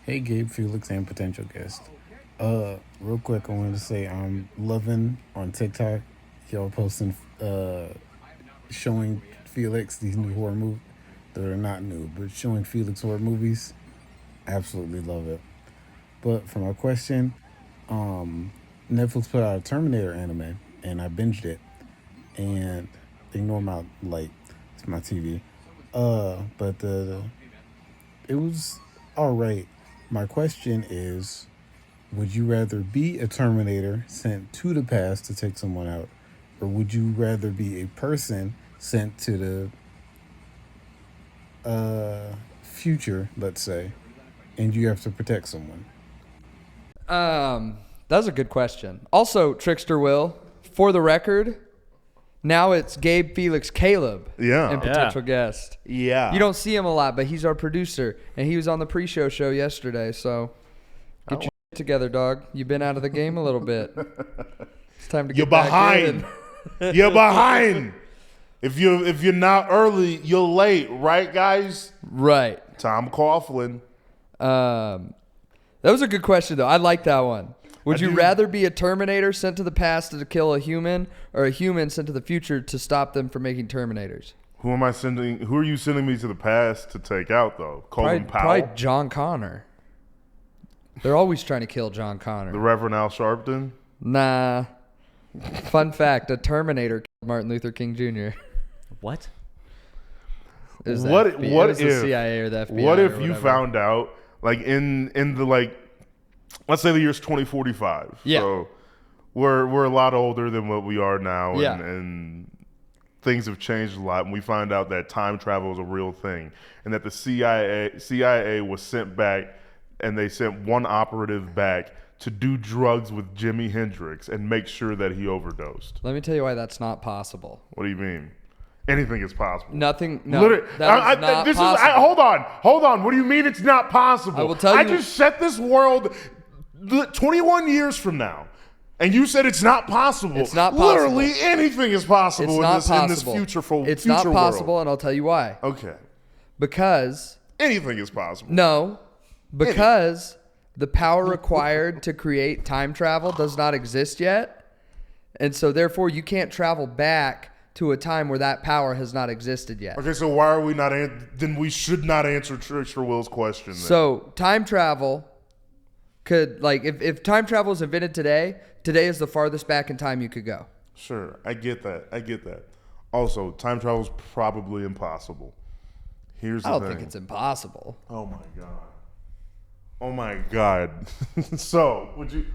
Hey Gabe, Felix, and potential guest. Real quick, I wanted to say I'm loving on TikTok. Y'all posting, showing Felix these new horror movies that are not new, but showing Felix horror movies. Absolutely love it. But for my question, um, Netflix put out a Terminator anime, and I binged it. And ignore my light, it's my TV. But it was all right. My question is, would you rather be a Terminator sent to the past to take someone out, or would you rather be a person sent to the future, let's say, and you have to protect someone? That's a good question. Also, Trickster Will, for the record, now it's Gabe, Felix, Caleb, Yeah. and potential guest. Yeah. You don't see him a lot, but he's our producer, and he was on the pre-show show yesterday. So get your shit together, dog. You've been out of the game a little bit. It's time to You're get back behind. in. You're behind. If you're not early, you're late, right, guys? Right. Tom Coughlin. That was a good question, though. I like that one. Would I you do. rather be a Terminator sent to the past to kill a human, or a human sent to the future to stop them from making Terminators? Who am I sending? Who are you sending me to the past to take out, though? Colin Powell, Probably John Connor. They're always trying to kill John Connor. the Reverend Al Sharpton. Nah. Fun fact: a Terminator killed Martin Luther King Jr. What? It was What? the FBI. What It was the if? CIA or the FBI? What or if you whatever. found out, like in the like, let's say the year's 2045. Yeah. So we're a lot older than what we are now, Yeah. and things have changed a lot. And we find out that time travel is a real thing, and that the CIA was sent back, and they sent one operative back to do drugs with Jimi Hendrix and make sure that he overdosed. Let me tell you why that's not possible. What do you mean? Anything is possible. Nothing. No, Literally, that is not possible. Hold on. What do you mean it's not possible? I will tell I you- just set this world 21 years from now, and you said it's not possible. It's not possible. Literally anything is possible, It's in, not this, possible. in this future for It's future not possible, world. and I'll tell you why. Okay, Because anything is possible. no, because the power required to create time travel does not exist yet, and so therefore you can't travel back to a time where that power has not existed yet. Okay, so why are we not? Then we should not answer Trickster Will's question. Then. So time travel could, like, if time travel is invented today is the farthest back in time you could go. Sure, I get that. Also, time travel is probably impossible. Here's the I thing. don't think it's impossible. Oh my god. So, would you,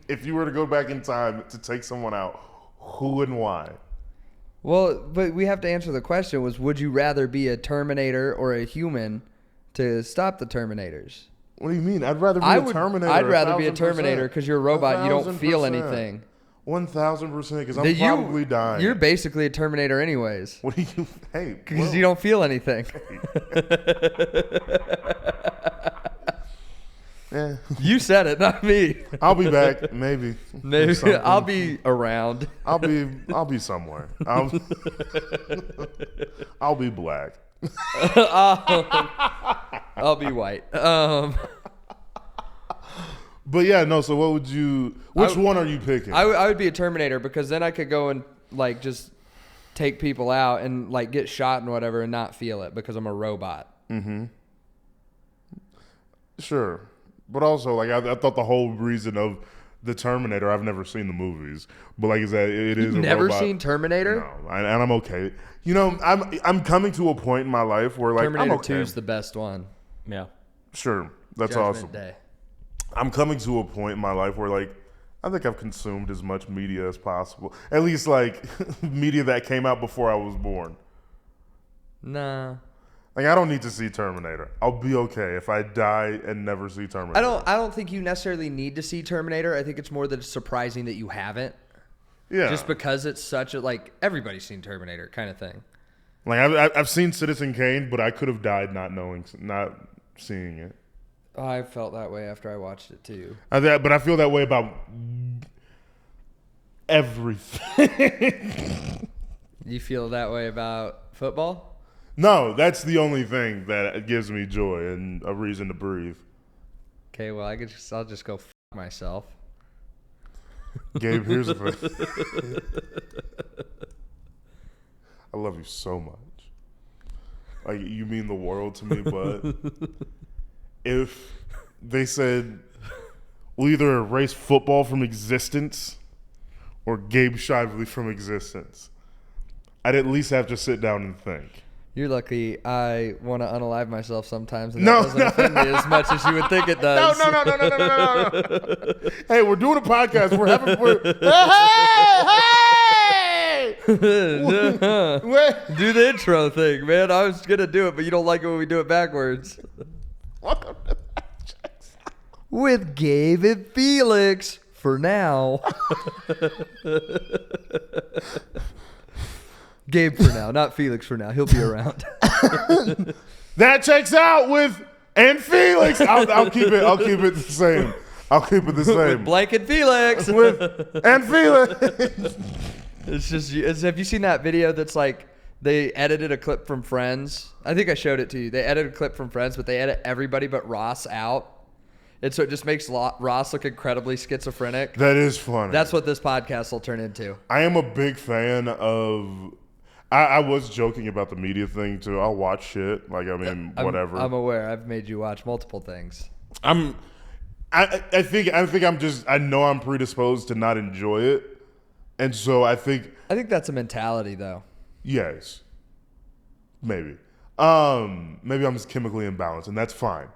if you were to go back in time to take someone out, who and why? Well, but we have to answer the question was, would you rather be a Terminator or a human to stop the Terminators? What do you mean? I'd rather be a Terminator. I'd rather be a 1,000%. Terminator because you're a robot. You don't feel 1,000%. anything. 1,000%, because I'm That probably dying. You're basically a Terminator anyways. What do you, hey. Because well, you don't feel anything. eh. You said it, not me. I'll be back, maybe. Maybe Something. I'll be around. I'll be somewhere. I'll be black. I'll be white. But yeah, no. So what would you? Which one are you picking? I would be a Terminator because then I could go and like just take people out and like get shot and whatever and not feel it because I'm a robot. Sure, but also like I thought the whole reason of the Terminator. I've never seen the movies, but like I said, it is. You've a never robot. seen Terminator? No, and I'm okay. You know, I'm coming to a point in my life where like Terminator I'm okay. 2 is the best one. Yeah. Sure, that's Judgment awesome. Day. I'm coming to a point in my life where like I think I've consumed as much media as possible. At least like media that came out before I was born. Nah. Like I don't need to see Terminator. I'll be okay if I die and never see Terminator. I don't think you necessarily need to see Terminator. I think it's more that it's surprising that you haven't. Yeah. Just because it's such a, like, everybody's seen Terminator kind of thing. Like I've seen Citizen Kane, but I could have died not seeing it. Oh, I felt that way after I watched it too. But I feel that way about everything. You feel that way about football? No, that's the only thing that gives me joy and a reason to breathe. Okay, well, I'll just go myself. Gabe, here's the thing. I love you so much. Like, you mean the world to me, but if they said we'll either erase football from existence or Gabe Shively from existence, I'd at least have to sit down and think. You're lucky I want to unalive myself sometimes, and No, that doesn't offend me as much as you would think it does. No. Hey, we're doing a podcast. We're having. Hey! Do the intro thing, man. I was going to do it, but you don't like it when we do it backwards. Welcome to With Gabe and Felix, for now. Gabe for now, not Felix for now. He'll be around. That checks out with and Felix. I'll keep it. I'll keep it the same. I'll keep it the same. With Blanket Felix. With and Felix. It's just. Have you seen that video that's like they edited a clip from Friends? I think I showed it to you. They edited a clip from Friends, but they edit everybody but Ross out, and so it just makes Ross look incredibly schizophrenic. That is funny. That's what this podcast will turn into. I am a big fan of. I was joking about the media thing too. I'll watch shit. Like, I mean, whatever. I'm aware. I've made you watch multiple things. I think I'm just. I know I'm predisposed to not enjoy it, and so I think that's a mentality, though. yes, maybe. Maybe I'm just chemically imbalanced, and that's fine.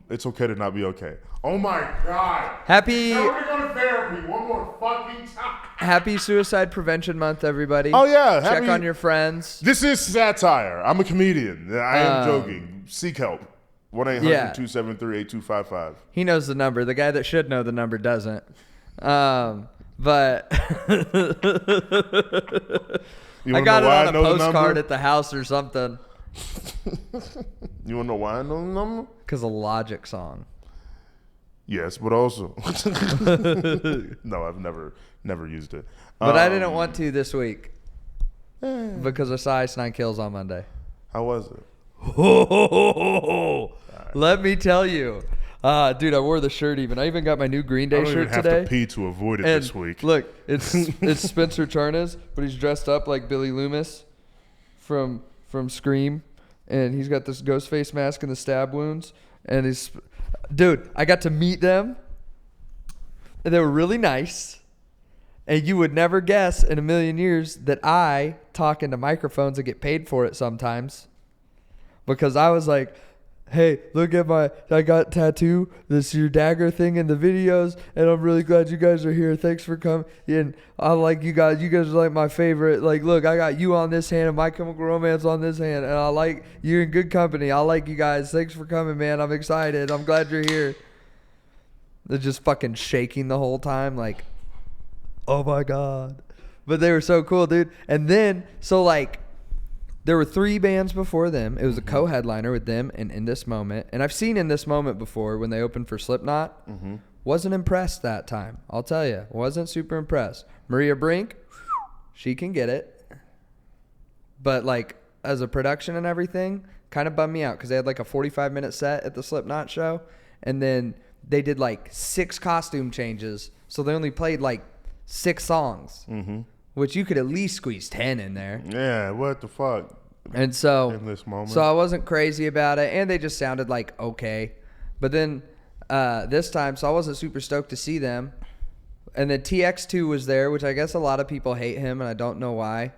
It's okay to not be okay. Oh my God! Happy Now we're gonna go to therapy one more fucking time. Happy Suicide Prevention Month, everybody. Oh yeah, check on your friends. This is satire. I'm a comedian. I am joking. Seek help. 1-800-273-8255. He knows the number. The guy that should know the number doesn't. But I got it on a postcard at the house or something. You want to know why I know the number? Because a Logic song. Yes, but also no, I've never used it. But I didn't want to this week because I saw Ice 9 Kills on Monday. How was it? Let me tell you. Dude, I wore the shirt even. I even got my new Green Day shirt today. I don't even have to pee to avoid it this week. Look, it's Spencer Charnas, but he's dressed up like Billy Loomis from Scream, and he's got this ghost face mask and the stab wounds, and dude, I got to meet them, and they were really nice. And you would never guess in a million years that I talk into microphones and get paid for it sometimes. Because I was like, hey, look at I got tattoo, this your dagger thing in the videos, and I'm really glad you guys are here. Thanks for coming. And I like you guys. You guys are like my favorite. Like, look, I got you on this hand and My Chemical Romance on this hand, and I like you're in good company. I like you guys. Thanks for coming, man. I'm excited. I'm glad you're here. They're just fucking shaking the whole time, like, oh my God. But they were so cool, dude. And then, so like, there were 3 bands before them. It was a co-headliner with them and In This Moment. And I've seen In This Moment before when they opened for Slipknot. Mm-hmm. Wasn't impressed that time. I'll tell you. Wasn't super impressed. Maria Brink, she can get it. But like, as a production and everything, kind of bummed me out because they had like a 45-minute set at the Slipknot show. And then they did like 6 costume changes. So they only played like 6 songs. Mm-hmm. Which you could at least squeeze 10 in there. Yeah, what the fuck? And so, in this moment. So I wasn't crazy about it, and they just sounded like okay. But then this time, so I wasn't super stoked to see them. And then TX2 was there, which I guess a lot of people hate him, and I don't know why.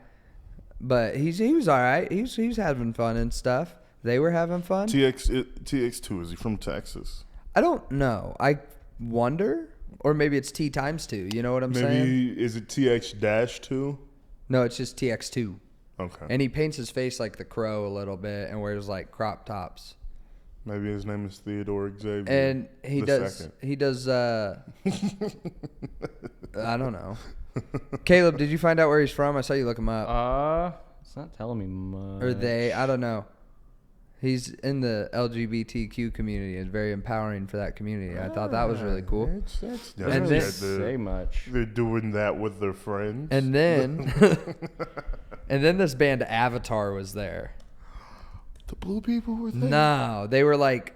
But he was all right. He was having fun and stuff. They were having fun. TX2, is he from Texas? I don't know. I wonder. Or maybe it's T times 2. You know what I'm saying? Maybe, is it TX-2? No, it's just TX2. Okay. And he paints his face like the Crow a little bit and wears like crop tops. Maybe his name is Theodore Xavier. And he does I don't know. Caleb, did you find out where he's from? I saw you look him up. It's not telling me much. Or they, I don't know. He's in the LGBTQ community. It's very empowering for that community. I thought that was really cool. And doesn't say much. They're doing that with their friends. And then And then this band Avatar was there. The blue people were there? No, they were like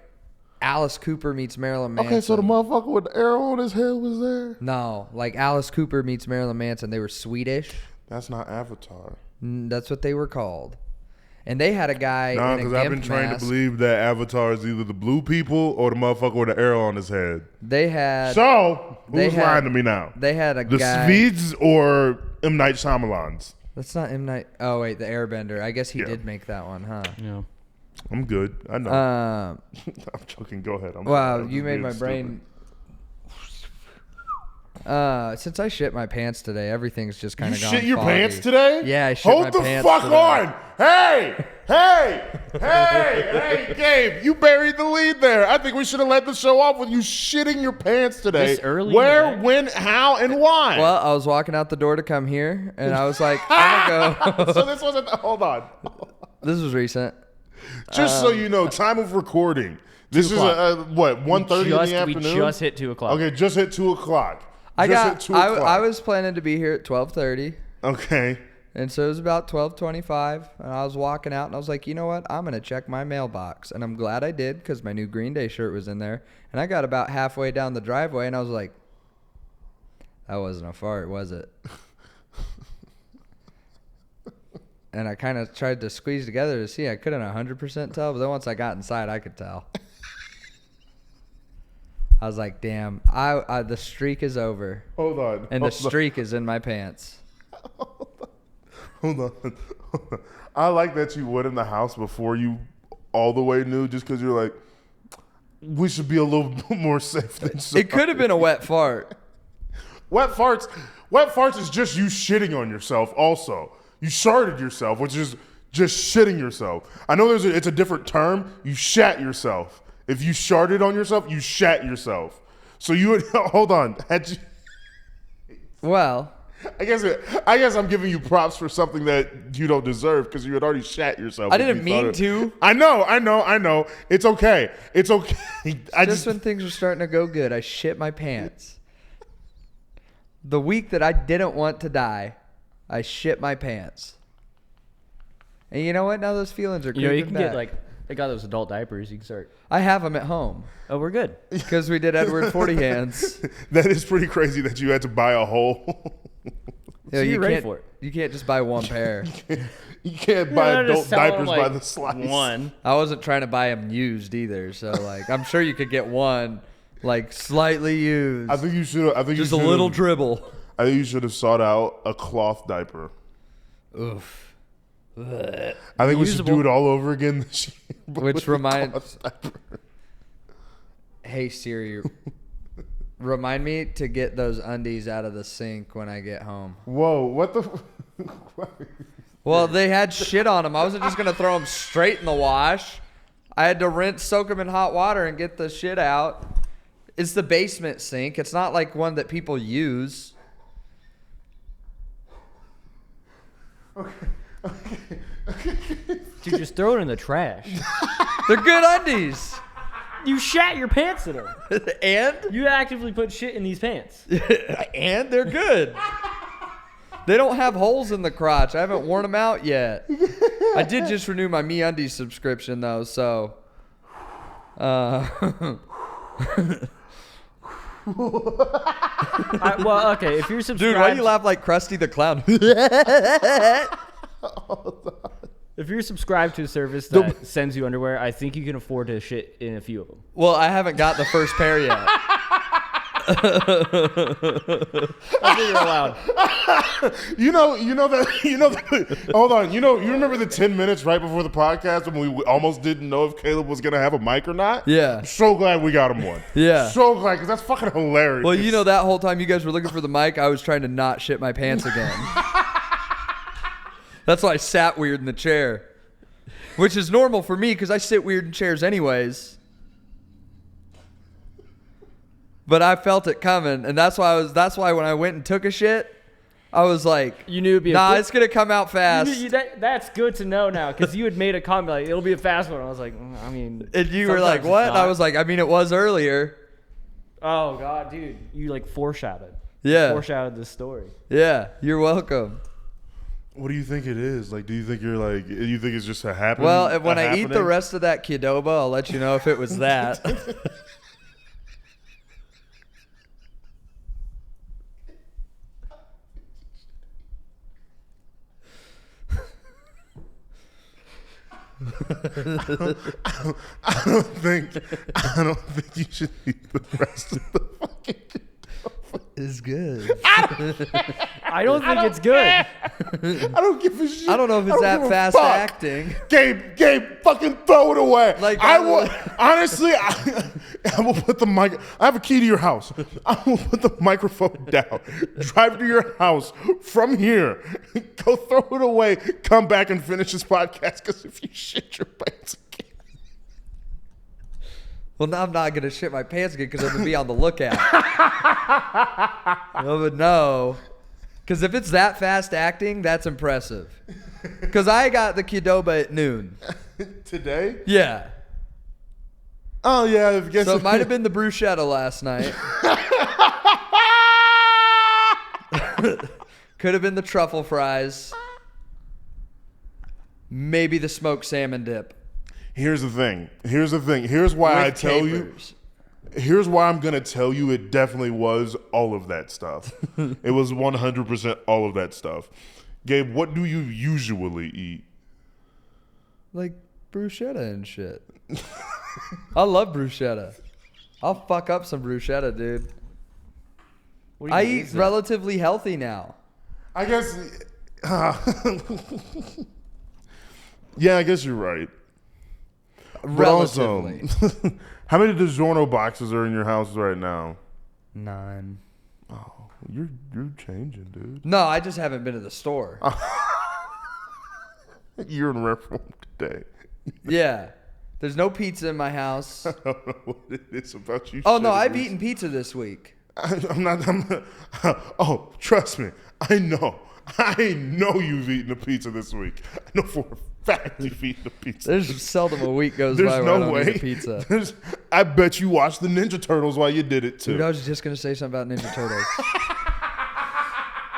Alice Cooper meets Marilyn Manson. Okay, so the motherfucker with the arrow on his head was there? No, like Alice Cooper meets Marilyn Manson. They were Swedish. That's not Avatar. That's what they were called. And they had a guy Nah, in a because gimp I've been trained mask. to believe that Avatar is either the blue people or the motherfucker with the arrow on his head. They had So, who's had- lying to me now? They had a The guy. Swedes or M. Night Shyamalan's? That's not M. Night. Oh wait, the Airbender. I guess he Yeah. did make that one, huh? Yeah. I'm good. I know. Um. I'm joking. Go ahead. I'm Wow, sorry. I'm you just made being my stupid. brain. Since I shit my pants today, everything's just kind You of gone shit your foggy. pants today? Yeah, I shit Hold my the pants fuck today. on! Hey! Hey, Gabe, you buried the lead there. I think we should have let the show off with you shitting your pants today. This early in Where, the day? when, how, and why? Well, I was walking out the door to come here, and I was like, I'm gonna go. So this wasn't. Hold on. This was recent. Just so you know, time of recording. This is what 1:30 in the We afternoon. just hit 2 o'clock. Okay, just hit 2 o'clock. I Just got. hit 2 I o'clock. was planning to be here at 12:30, Okay. and so it was about 12:25, and I was walking out, and I was like, you know what? I'm gonna check my mailbox, and I'm glad I did because my new Green Day shirt was in there, and I got about halfway down the driveway, and I was like, that wasn't a fart, was it? And I kind of tried to squeeze together to see. I couldn't 100% tell, but then once I got inside, I could tell. I was like, damn, I the streak is over. Hold on. And the hold on. streak is in my pants. Hold on. I like that you went in the house before you all the way knew, just because you're like, we should be a little more safe than sorry. It could have been a wet fart. Wet farts is just you shitting on yourself also. You sharted yourself, which is just shitting yourself. I know it's a different term. You shat yourself. If you sharted on yourself, you shat yourself. So you would, hold on. Had you, Well, I guess I'm giving you props for something that you don't deserve because you had already shat yourself. I if didn't you thought mean it- to. I know. It's okay. It's okay. I just when things are starting to go good, I shit my pants. The week that I didn't want to die, I shit my pants. And you know what? Now those feelings are You know, creeping you can back. get they got those adult diapers. You can start. I have them at home Oh, we're good. because we did Edward 40 hands. That is pretty crazy that you had to buy a whole. You know, you're ready can't, for it. You can't just buy one pair. You can't buy No, adult just sell 'em, diapers by the slice. One. I wasn't trying to buy them used either. So, like, I'm sure you could get one, like, slightly used. I think you should. I think just you a should've- little dribble. I think you should have sought out a cloth diaper. Oof. I think we should do Reusable. it all over again this year. but Which with a reminds- cloth diaper. Hey Siri, remind me to get those undies out of the sink when I get home. Whoa! What the? Well, they had shit on them. I wasn't just gonna throw them straight in the wash. I had to rinse, soak them in hot water, and get the shit out. It's the basement sink. It's not like one that people use. Dude, just throw it in the trash. They're good undies. You shat your pants in them. And You actively put shit in these pants. and they're good. They don't have holes in the crotch. I haven't worn them out yet. I did just renew my MeUndies subscription though, so. Well, okay, if you're subscribed, Dude, why do you laugh like Krusty the Clown? if you're subscribed to a service that sends you underwear, I think you can afford to shit in a few of them. Well, I haven't got the first pair yet. I think you're allowed. Hold on. You remember the 10 minutes right before the podcast when we almost didn't know if Caleb was gonna have a mic or not? Yeah. I'm so glad we got him one. Yeah. So glad, because that's fucking hilarious. Well, you know, that whole time you guys were looking for the mic, I was trying to not shit my pants again. That's why I sat weird in the chair. Which is normal for me because I sit weird in chairs anyways. But I felt it coming, and that's why when I went and took a shit, I was like, You knew it'd be nah, a it's gonna come out fast. that's good to know now, because you had made a comment like it'll be a fast one. I was like, I mean, And you were like, sometimes it's what? And I not. was like, I mean, it was earlier. Oh god, dude, you like foreshadowed. Yeah. Foreshadowed this story. Yeah, you're welcome. What do you think it is? Like, do you think you think it's just a happening? Well, when I eat the rest of that Qdoba, I'll let you know if it was that. I don't think you should eat the rest of the fucking. It's good. I don't think it's good. I don't give a shit. I don't know if it's that fast acting. Gabe, fucking throw it away. Like, I will honestly. I will put the mic. I have a key to your house. I will put the microphone down. Drive to your house from here. Go throw it away. Come back and finish this podcast. Because if you shit your pants again. Well, now I'm not going to shit my pants again because I'm going to be on the lookout. But no. Because if it's that fast acting, that's impressive. Because I got the Qdoba at noon. Today? Yeah. Oh, yeah. I guess So it might have been the bruschetta last night. Could have been the truffle fries. Maybe the smoked salmon dip. Here's the thing. Here's why I tell you. Here's why I'm going to tell you it definitely was all of that stuff. It was 100% all of that stuff. Gabe, what do you usually eat? Like bruschetta and shit. I love bruschetta. I'll fuck up some bruschetta, dude. I eat relatively healthy now. I guess. Yeah, I guess you're right. But also, Relatively. how many DiGiorno boxes are in your house right now? 9. Oh, you're changing, dude. No, I just haven't been to the store. You're in rep form today. Yeah. There's no pizza in my house. I don't know what it is about you. Oh, no, shitting I've me. eaten pizza this week. I'm not. Oh, trust me. I know you've eaten a pizza this week. I know for a fact you've eaten a pizza. There's seldom a week goes There's by where I no don't way. eat a pizza. I bet you watched the Ninja Turtles while you did it too. Dude, I was just going to say something about Ninja Turtles.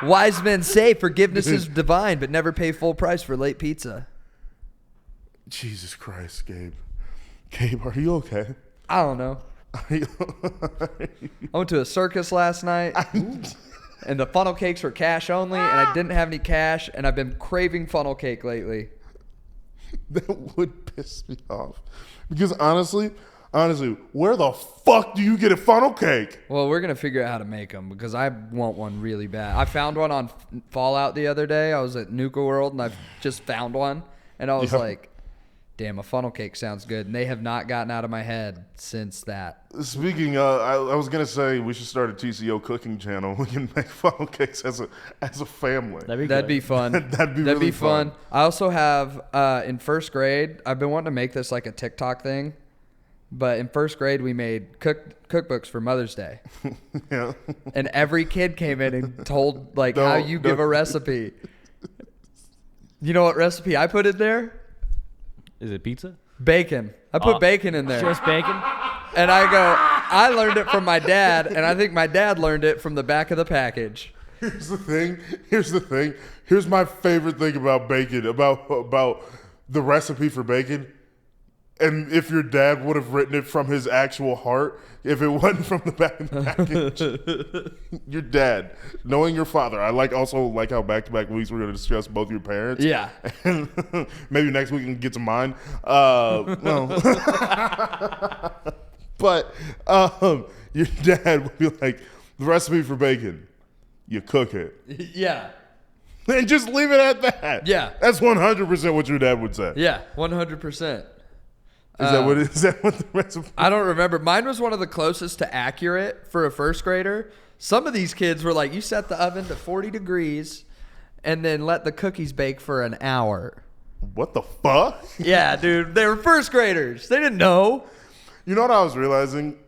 Wise men say forgiveness is divine, but never pay full price for late pizza. Jesus Christ, Gabe. Gabe, are you okay? I don't know. I went to a circus last night, and the funnel cakes were cash only, and I didn't have any cash, and I've been craving funnel cake lately. That would piss me off. Because honestly, where the fuck do you get a funnel cake? Well, we're going to figure out how to make them, because I want one really bad. I found one on Fallout the other day. I was at Nuka World, and I just found one, and I was like, damn, a funnel cake sounds good. And they have not gotten out of my head since that. Speaking of, I was going to say we should start a TCO cooking channel. We can make funnel cakes as a family. That'd be fun. That'd be really fun. I also have, in first grade, I've been wanting to make this like a TikTok thing. But in first grade, we made cookbooks for Mother's Day. Yeah. And every kid came in and told how you give a recipe. You know what recipe I put in there? Is it pizza? Bacon. I put bacon in there. Just bacon? And I learned it from my dad, and I think my dad learned it from the back of the package. Here's the thing. Here's my favorite thing about bacon, about the recipe for bacon. And if your dad would have written it from his actual heart, if it wasn't from the back of the package, your dad, knowing your father, I also like how back-to-back weeks we're going to discuss both your parents. Yeah. And maybe next week we can get to mine. Well, but your dad would be like, the recipe for bacon, you cook it. Yeah. And just leave it at that. Yeah. That's 100% what your dad would say. Yeah, 100%. Is that what the recipe? I don't remember. Mine was one of the closest to accurate for a first grader. Some of these kids were like, you set the oven to 40 degrees and then let the cookies bake for an hour. What the fuck? Yeah, dude. They were first graders. They didn't know. You know what I was realizing?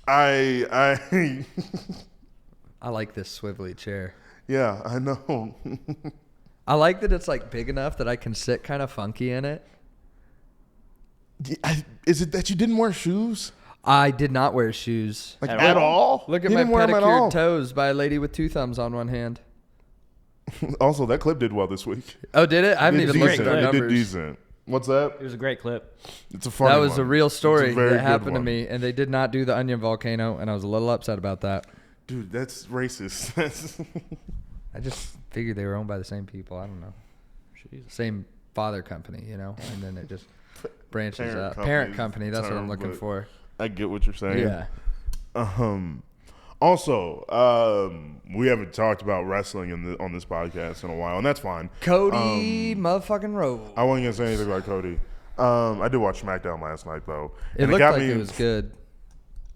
I like this swivelly chair. Yeah, I know. I like that it's like big enough that I can sit kind of funky in it. Is it that you didn't wear shoes? I did not wear shoes. Like at all? Look at You my didn't wear 'em at all. pedicured toes by a lady with 2 thumbs on one hand. Also, that clip did well this week. Oh, did it? I haven't It even did looked at our decent. It did numbers. decent. What's that? It was a great clip. It's a funny That was one. a real story It's a very that good happened to one. me, and they did not do the onion volcano, and I was a little upset about that. Dude, that's racist. I just figured they were owned by the same people. I don't know. Same father company, you know, and then it just branches out. Parent company. That's what I'm looking but for. I get what you're saying. Yeah. Also, we haven't talked about wrestling on this podcast in a while, and that's fine. Cody motherfucking Rhodes. I wasn't gonna say anything about Cody. I did watch SmackDown last night though. It and looked got like me, it was good.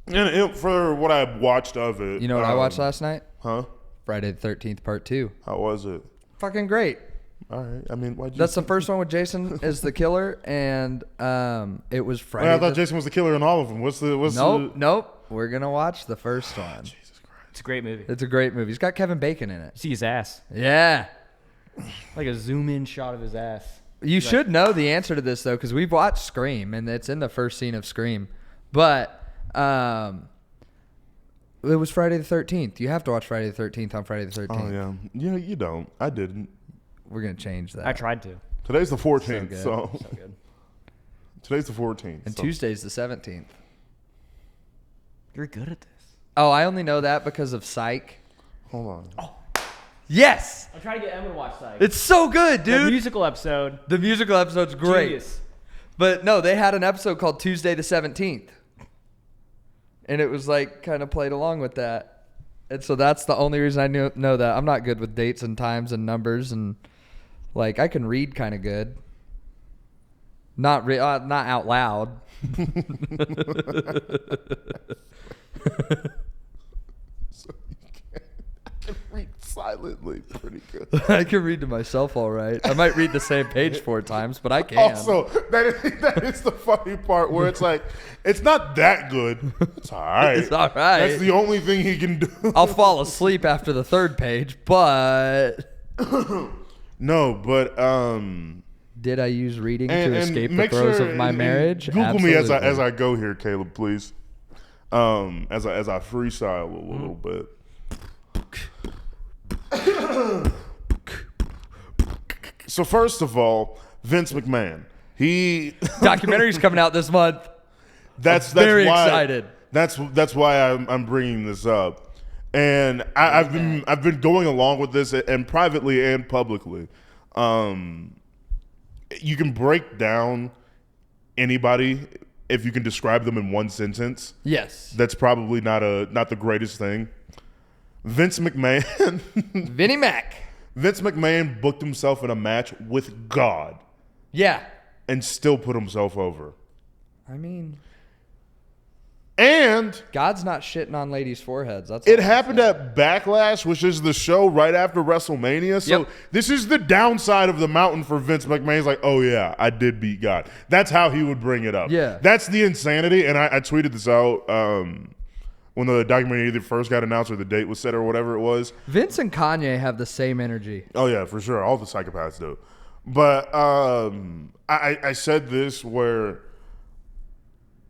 And for what I watched of it, You know what I watched last night? Huh? Friday the 13th, part 2. How was it? Fucking great. All right. I mean, why'd you? That's the first one with Jason as the killer, and it was Friday. I thought Jason was the killer in all of them. Nope. We're gonna watch the first one. Jesus Christ. It's a great movie. It's a great movie. It's got Kevin Bacon in it. See his ass. Yeah. Like a zoom in shot of his ass. You should know the answer to this though, because we've watched Scream, and it's in the first scene of Scream. But it was Friday the 13th. You have to watch Friday the 13th on Friday the 13th. Oh yeah. Yeah, you don't. I didn't. We're gonna change that. I tried to. Today's the 14th, good. so So good. today's the 14th. And so. Tuesday's the 17th. You're good at this. Oh, I only know that because of Psych. Hold on. Yes, I'm trying to get Emma to watch Psych. it's so good, The dude. musical episode. The musical episode's great. Genius. But no, they had an episode called Tuesday the 17th. And it was like kind of played along with that. And so that's the only reason I know that. I'm not good with dates and times and numbers, and like I can read kind of good. Not out loud. So I can read silently pretty good. I can read to myself all right. I might read the same page 4 times, but I can. Also, that is the funny part where it's like, it's not that good. It's all right. It's all right. That's the only thing he can do. I'll fall asleep after the 3rd page, but No, but did I use reading and to escape the make throes sure of my and marriage? Google me as Absolutely. I go here, Caleb, please. As I freestyle a little bit. So first of all, Vince McMahon. Documentary's coming out this month. That's Very why, excited. That's why I'm bringing this up, and I've been going along with this, and privately and publicly. You can break down anybody if you can describe them in one sentence. Yes. That's probably not the greatest thing. Vince McMahon. Vinnie Mac. Vince McMahon booked himself in a match with God Yeah. and still put himself over. I mean, And God's not shitting on ladies' foreheads. That's it all I'm happened saying. at Backlash, which is the show right after WrestleMania. So Yep. this is the downside of the mountain for Vince McMahon. He's like, oh yeah, I did beat God. That's how he would bring it up. Yeah. That's the insanity. And I tweeted this out when the documentary either first got announced or the date was set or whatever it was. Vince and Kanye have the same energy. Oh yeah, for sure. All the psychopaths do. But I said this where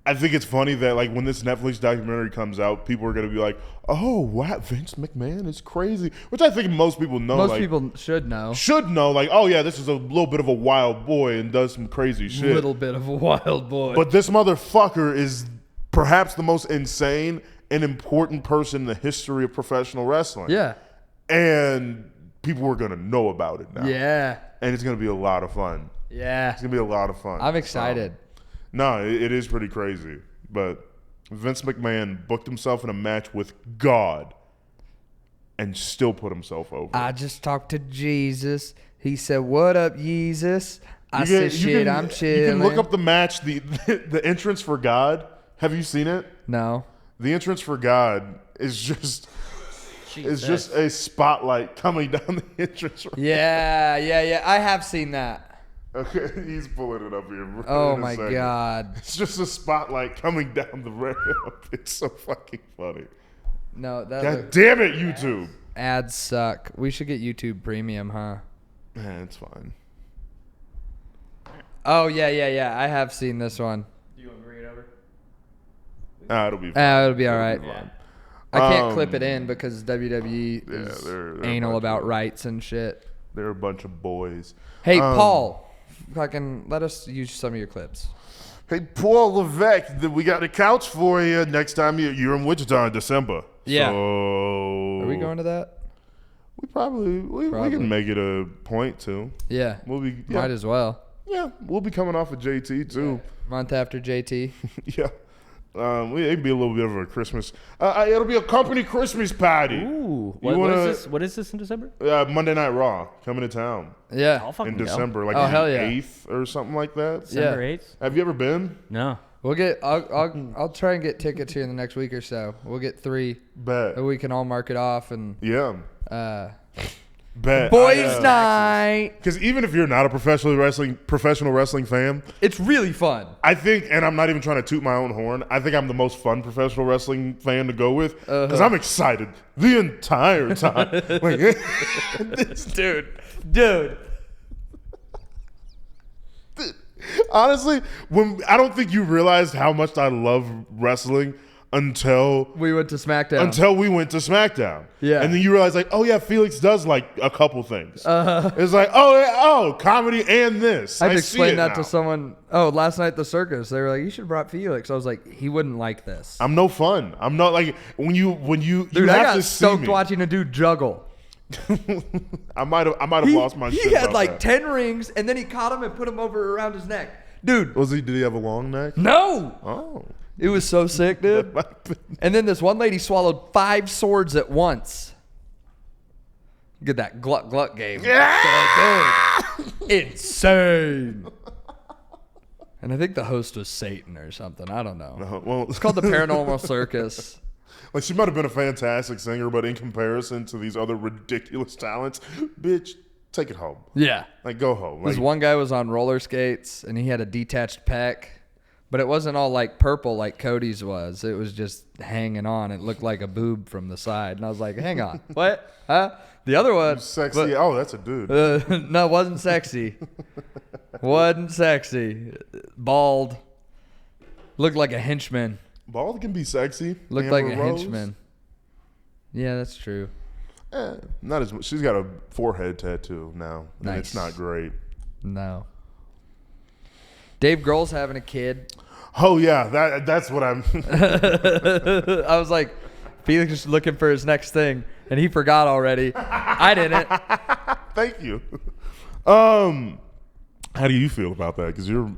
I think it's funny that like when this Netflix documentary comes out, people are gonna be like, "Oh wow, Vince McMahon is crazy," which I think most people know. Most like, people should know. should know. Like, oh yeah, this is a little bit of a wild boy and does some crazy shit. Little bit of a wild boy. But this motherfucker is perhaps the most insane and important person in the history of professional wrestling. yeah. And people are gonna know about it now. Yeah. And it's gonna be a lot of fun. Yeah. It's gonna be a lot of fun. I'm excited. No, it is pretty crazy. But Vince McMahon booked himself in a match with God and still put himself over. I just talked to Jesus. He said, "What up, Jesus?" I You said, can- "Shit, you I'm chilling." You can look up the match, the entrance for God. Have you seen it? No. The entrance for God is just a spotlight coming down the entrance. Yeah. I have seen that. Okay, he's pulling it up here. Oh in a my second. God. It's just a spotlight coming down the ramp. It's so fucking funny. No, God damn it, YouTube. ads suck. We should get YouTube Premium, huh? It's fine. Oh yeah. I have seen this one. Do you want to bring it over? It'll be fine. It'll be all right. fine. I can't clip it in because WWE is they're anal a about bunch of- rights and shit. They're a bunch of boys. Hey, Paul, fucking let us use some of your clips. Hey, Paul Levesque, we got a couch for you next time you're in Wichita in December. Yeah. So Are we going to that? We probably we can make it a point to. Yeah. We'll be Might as well. Yeah, we'll be coming off of JT too. Month after JT. Yeah. It'd be a little bit of a Christmas. It'll be a company Christmas party. Ooh. You What is wanna- this? What is this in December? Monday Night Raw coming to town Yeah. I'll fucking in go. December, like Oh, the hell yeah. 8th or something like that. December 8th? Have you ever been? No. We'll get. I'll try and get tickets here in the next week or so. We'll get 3 Bet. that we can all mark it off and Yeah. uh, Bet. boys' night. Because even if you're not a professional wrestling fan, It's really fun. I think, and I'm not even trying to toot my own horn, I think I'm the most fun professional wrestling fan to go with because I'm excited the entire time. Dude. Honestly, I don't think you realized how much I love wrestling until We went to SmackDown. we went to SmackDown. Yeah. And then you realize, like, oh yeah, Felix does like a couple things. It's like, oh, comedy and this. I had to see explain it that now. to someone. Oh, last night at the circus, they were like, "You should have brought Felix." I was like, "He wouldn't like this." I'm no fun. I'm not like when you Dude, you I have got to see stoked me. watching a dude juggle. I might have lost my shit. He had about like that. 10 rings, and then he caught him and put him over around his neck. Dude, Did he have a long neck? no. Oh. It was so sick, dude. And then this one lady swallowed 5 swords at once. Get that gluck gluck game. Dude, insane. And I think the host was Satan or something. I don't know. Well, It's called the Paranormal Circus. like she might have been a fantastic singer, but in comparison to these other ridiculous talents, bitch, take it home. Yeah. Like go home. This Like, one guy was on roller skates and he had a detached pec, but it wasn't all like purple like Cody's was. It was just hanging on. It looked like a boob from the side. And I was like, hang on. What? Huh? The other one. sexy. Oh, that's a dude. No, it wasn't sexy. Wasn't sexy. Bald. Looked like a henchman. Bald can be sexy. Looked Amber like a Rose. henchman. Yeah, that's true. Not as much. She's got a forehead tattoo now. And Nice. it's not great. No. Dave Grohl's having a kid. Oh yeah, that's what I'm. I was like, Felix is looking for his next thing, and he forgot already. I didn't. Thank you. How do you feel about that? Because you're.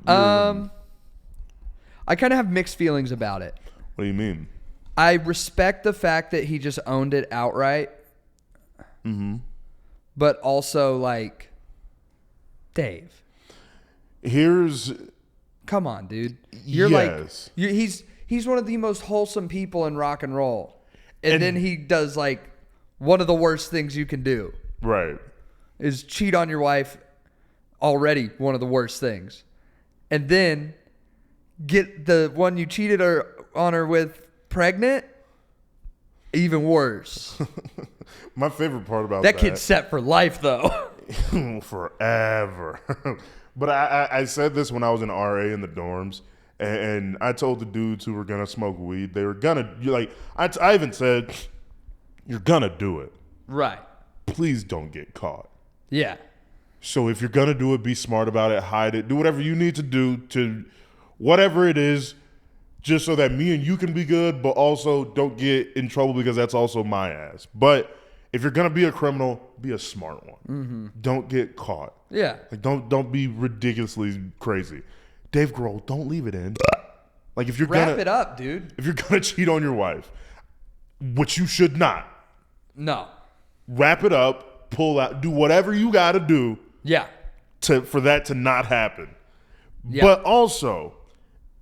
I kind of have mixed feelings about it. What do you mean? I respect the fact that he just owned it outright. Mm-hmm. But also, like, Dave, Here's. come on, dude. You're Yes. like, he's one of the most wholesome people in rock and roll. And then he does, like, one of the worst things you can do Right. is cheat on your wife. Already one of the worst things. And then get the one you cheated on her with pregnant. Even worse. My favorite part about That kid's set for life, though. forever. But I said this when I was in RA in the dorms, and I told the dudes who were gonna smoke weed, they were gonna I even said, "You're gonna do it. Right. Please don't get caught." Yeah. So if you're gonna do it, be smart about it, hide it, do whatever you need to do to whatever it is, just so that me and you can be good, but also don't get in trouble because that's also my ass. But if you're gonna be a criminal, be a smart one. Mm-hmm. Don't get caught. Yeah. Like don't be ridiculously crazy. Dave Grohl, don't leave it in. Like if you're Wrap gonna it up, dude. if you're gonna cheat on your wife, which you should not, No. wrap it up, pull out, do whatever you gotta do Yeah. for that to not happen. Yeah. But also,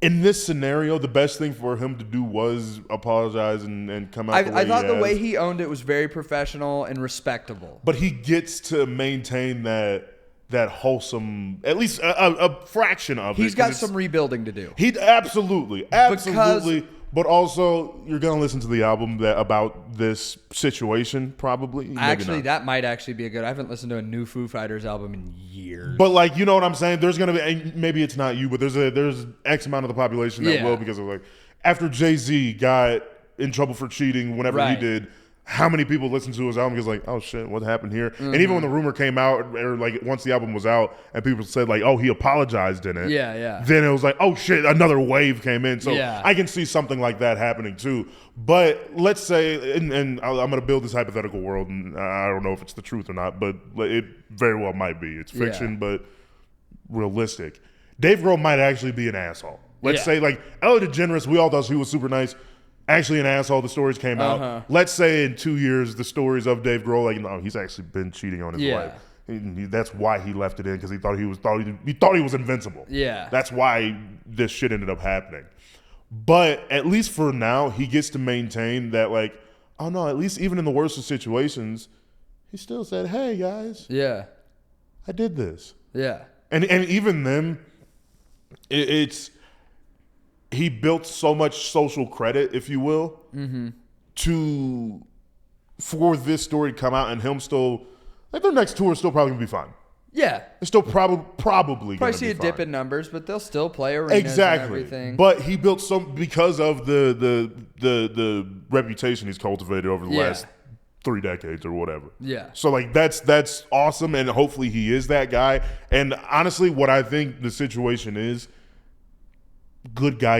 in this scenario, the best thing for him to do was apologize and come out the way I thought he the way has. he owned it was very professional and respectable. But he gets to maintain that wholesome, at least a fraction of it. He's 'cause got it's- some rebuilding to do. He absolutely. But also, you're gonna listen to the album about this situation, probably. Maybe Actually, not. that might actually be a good. I haven't listened to a new Foo Fighters album in years. But like, you know what I'm saying? There's gonna be, and maybe it's not you, but there's X amount of the population that Yeah. will, because of like after Jay-Z got in trouble for cheating whenever he Right. did. How many people listened to his album? He was like, oh shit, what happened here? And even when the rumor came out, or like once the album was out, and people said like, oh, he apologized in it. Yeah. Then it was like, oh shit, another wave came in. So Yeah. I can see something like that happening too. But let's say, and I'm going to build this hypothetical world, and I don't know if it's the truth or not, but it very well might be. It's fiction, Yeah. but realistic. Dave Grohl might actually be an asshole. Let's Yeah. say like Ellen DeGeneres, we all thought he was super nice. Actually an asshole. The stories came out. Let's say in 2 years, the stories of Dave Grohl, like, no, he's actually been cheating on his Yeah. wife. That's why he left it in, because he thought he was invincible. Yeah. That's why this shit ended up happening. But at least for now, he gets to maintain that, like, oh no, at least even in the worst of situations, he still said, hey guys, Yeah. I did this. Yeah. And even then, it's he built so much social credit, if you will, for this story to come out, and him still, like, their next tour is still probably gonna be fine. Yeah. It's still probably Probably gonna see be a dip fine. in numbers, but they'll still play arenas Exactly. and everything. But he built some, because of the reputation he's cultivated over the Yeah. last 3 decades or whatever. Yeah. So like that's awesome, and hopefully he is that guy. And honestly, what I think the situation is, good guy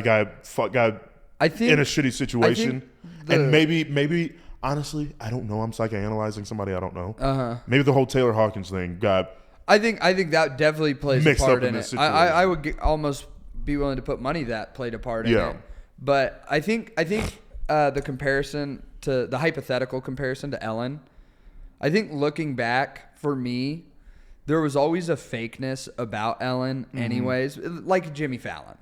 I think in a shitty situation, the- and maybe honestly, I don't know. I'm psychoanalyzing somebody I don't know. Maybe the whole Taylor Hawkins thing got. I think that definitely plays a Mixed part up in in this it. I situation. would almost be willing to put money that played a part in Yeah. it. But I think the comparison to the hypothetical comparison to Ellen, I think looking back for me, there was always a fakeness about Ellen, anyways, like Jimmy Fallon.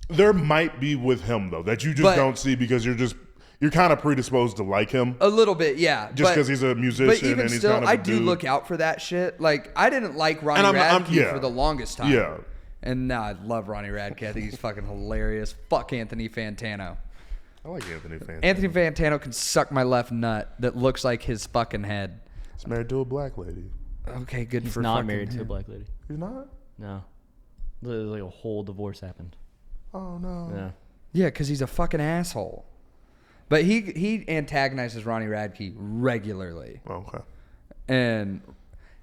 There might be with him though that you just But- don't see, because you're kind of predisposed to like him A little bit, yeah. just because he's a musician, But even and he's still, kind of a I do dude. look out for that shit. Like, I didn't like Ronnie And I'm- Radke yeah. for the longest time. Yeah. And now I love Ronnie Radke. I think he's fucking hilarious. Fuck Anthony Fantano. I like Anthony Fantano. Anthony Fantano can suck my left nut that looks like his fucking head. He's married to a black lady. Okay, good He's for not fucking married to a him. black lady. He's not? No. There's like a whole divorce happened. Oh no. Yeah. Yeah, because he's a fucking asshole. But he antagonizes Ronnie Radke regularly. Okay. And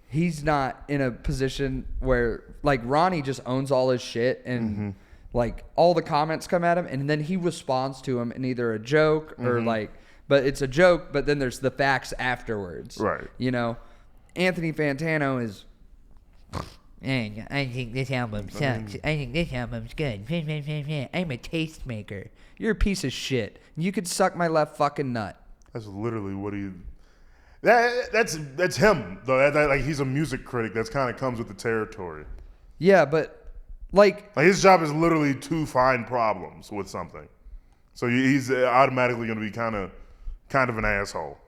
he's not in a position where, like, Ronnie just owns all his shit, and like all the comments come at him, and then he responds to him in either a joke or like, but it's a joke, but then there's the facts afterwards. Right. You know, Anthony Fantano is, Hey, I think this album sucks. I think this album's good. I'm a tastemaker. you're a piece of shit. You could suck my left fucking nut. That's literally what he. That's him though. Like, he's a music critic. That's kind of comes with the territory. Yeah, but like, Like, his job is literally to find problems with something. So he's automatically going to be kind of an asshole.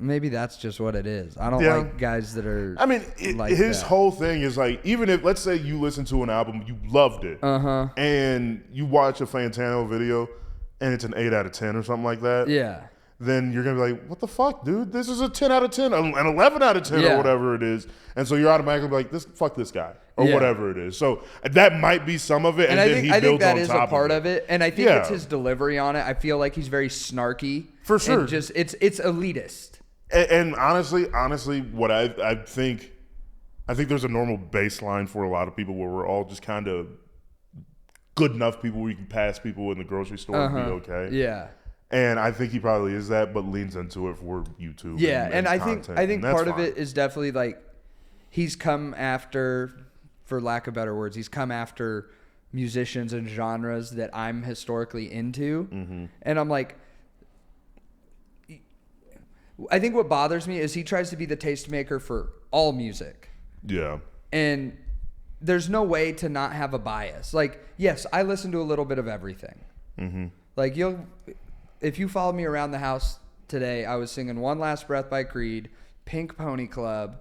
maybe that's just what it is. I don't Yeah. like guys that are. I mean, like his that. whole thing is like, even if, let's say you listen to an album, you loved it, and you watch a Fantano video, and it's an 8 out of 10 or something like that, Yeah. then you're going to be like, what the fuck, dude? This is a 10 out of 10, an 11 out of 10 Yeah. or whatever it is. And so you're automatically like, fuck this guy or Yeah. whatever it is. So that might be some of it, and, And then he I think builds that on is top a part of of it. And I think Yeah. it's his delivery on it. I feel like he's very snarky. For sure. And just it's elitist. And honestly, what I think there's a normal baseline for a lot of people where we're all just kind of good enough people where you can pass people in the grocery store and be okay. Yeah. And I think he probably is that, but leans into it for YouTube. Yeah, and I think content, and that's part of fine. it is definitely like he's come after, for lack of better words, he's come after musicians and genres that I'm historically into, and I'm like, I think what bothers me is he tries to be the tastemaker for all music, Yeah. and there's no way to not have a bias. Like, yes, I listen to a little bit of everything. Like, if you followed me around the house today, I was singing One Last Breath by Creed, Pink Pony Club,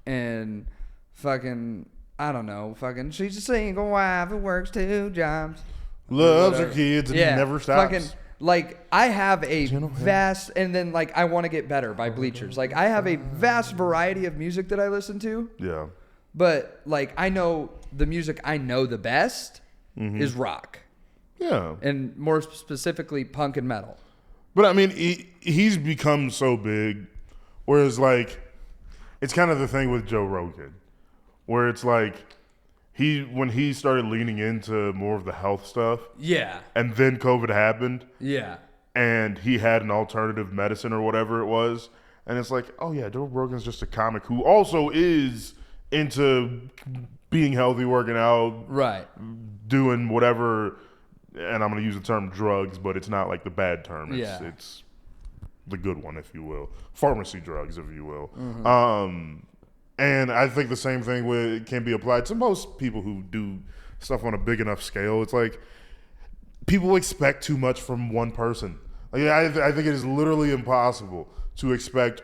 and fucking, I don't know, fucking, she's a single wife who works 2 jobs. Loves her kids and never stops. Fucking, like, I have a vast, and then, like, I Want to Get Better by Bleachers. Like, I have a vast variety of music that I listen to, Yeah. but, like, I know the music I know the best is rock. Yeah. And more specifically, punk and metal. But I mean, he's become so big, whereas like, it's kind of the thing with Joe Rogan, where it's like, when he started leaning into more of the health stuff, Yeah. and then COVID happened, Yeah. and he had an alternative medicine or whatever it was, and it's like, oh yeah, Joe Rogan's just a comic who also is into being healthy, working out, Right. doing whatever, and I'm going to use the term drugs, but it's not like the bad term. It's the good one, if you will. Pharmacy drugs, if you will. And I think the same thing can be applied to most people who do stuff on a big enough scale. It's like people expect too much from one person. Like, I think it is literally impossible to expect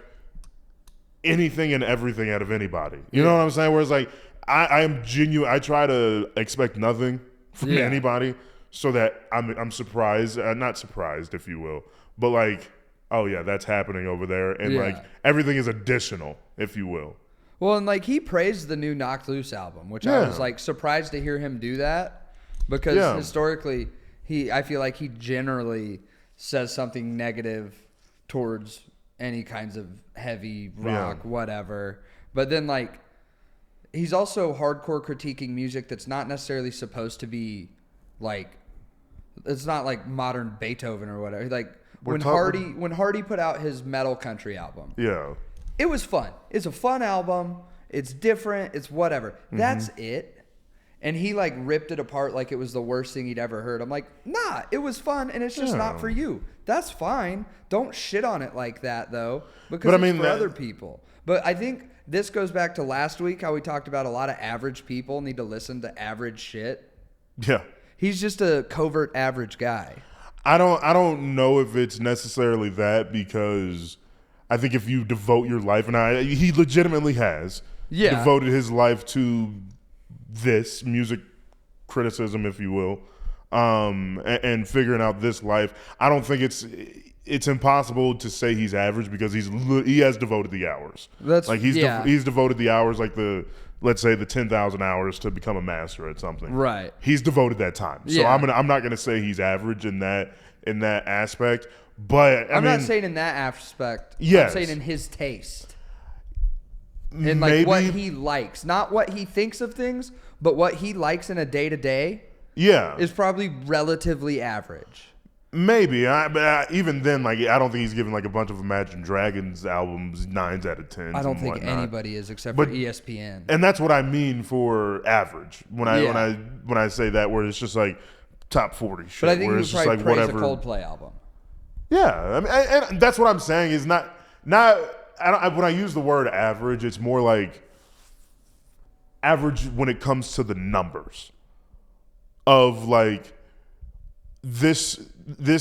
anything and everything out of anybody. You know what I'm saying? Where it's like, I am genuine. I try to expect nothing from anybody so that I'm surprised, not surprised, if you will, but like, oh yeah, that's happening over there. And like everything is additional, if you will. Well, and like he praised the new Knocked Loose album, which I was like surprised to hear him do that because historically I feel like he generally says something negative towards any kinds of heavy rock, whatever. But then like he's also hardcore critiquing music that's not necessarily supposed to be like, it's not like modern Beethoven or whatever. Like when Hardy put out his metal country album. Yeah. It was fun. It's a fun album. It's different. It's whatever. That's it. And he like ripped it apart like it was the worst thing he'd ever heard. I'm like, nah, it was fun and it's just not for you. That's fine. Don't shit on it like that though, because it's for other people. But I think this goes back to last week, how we talked about a lot of average people need to listen to average shit. Yeah. He's just a covert average guy. I don't know if it's necessarily that, because I think if you devote your life, and he legitimately has devoted his life to this music criticism, if you will, and figuring out this life. I don't think it's impossible to say he's average, because he has devoted the hours. That's like he's devoted the hours, like let's say the 10,000 hours to become a master at something. Right. He's devoted that time. So I'm not gonna say he's average in that aspect. But I'm not saying in that aspect. Yes. I'm saying in his taste. In like what he likes. Not what he thinks of things, but what he likes in a day-to-day is probably relatively average. Maybe. But even then, like, I don't think he's giving like a bunch of Imagine Dragons albums 9s out of 10s. I don't think anybody is, except for ESPN. And that's what I mean for average. When I say that, where it's just like top 40 shit. But I think where you it's probably just like praise whatever. a Coldplay album. Yeah, I mean, and that's what I'm saying is not. When I use the word average, it's more like average when it comes to the numbers of like this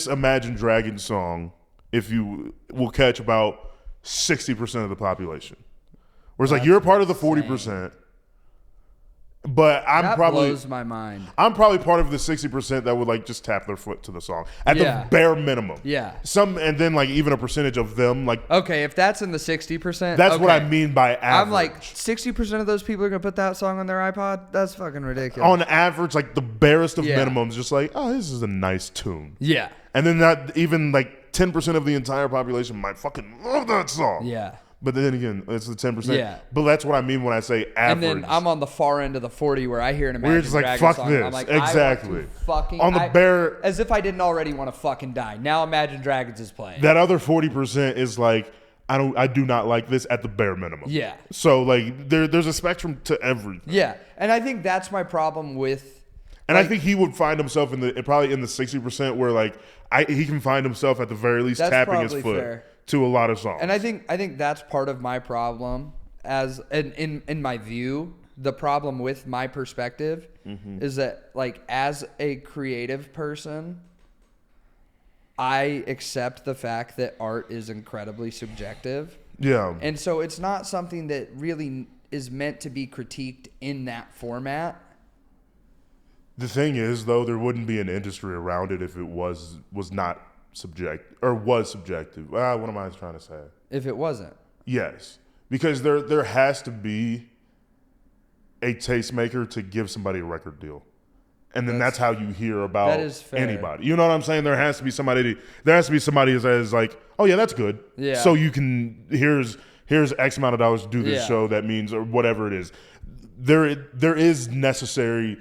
Imagine Dragons song. If you will catch about 60% of the population, whereas like you're a part of the 40%. But that blows my mind. I'm probably part of the 60% that would like just tap their foot to the song at the bare minimum. Yeah. And then like even a percentage of them like. Okay, if that's in the 60%, that's what I mean by average. I'm like 60% of those people are gonna put that song on their iPod. That's fucking ridiculous. On average, like the barest of minimums, just like, oh, this is a nice tune. Yeah. And then not even like 10% of the entire population might fucking love that song. Yeah. But then again, it's the 10%. Yeah. But that's what I mean when I say average. And then I'm on the far end of the 40 where I hear an Imagine Dragons like, fuck song. this. I'm like, exactly. As if I didn't already want to fucking die. Now Imagine Dragons is playing. That other 40% is like, I do not like this at the bare minimum. Yeah. So like there's a spectrum to everything. Yeah. And I think that's my problem with. And I think he would find himself probably in the 60% where like he can find himself at the very least tapping his foot. Fair. To a lot of songs. And I think that's part of my problem in my view, the problem with my perspective is that like as a creative person, I accept the fact that art is incredibly subjective. Yeah. And so it's not something that really is meant to be critiqued in that format. The thing is though, there wouldn't be an industry around it if it was not was subjective. What am I trying to say? If it wasn't. Yes. Because there has to be a tastemaker to give somebody a record deal. And then that's how you hear about that is fair. anybody. You know what I'm saying? There has to be somebody that is like, oh yeah, that's good. Yeah. So you can here's X amount of dollars to do this Yeah. show. That means, or whatever it is. There is necessary,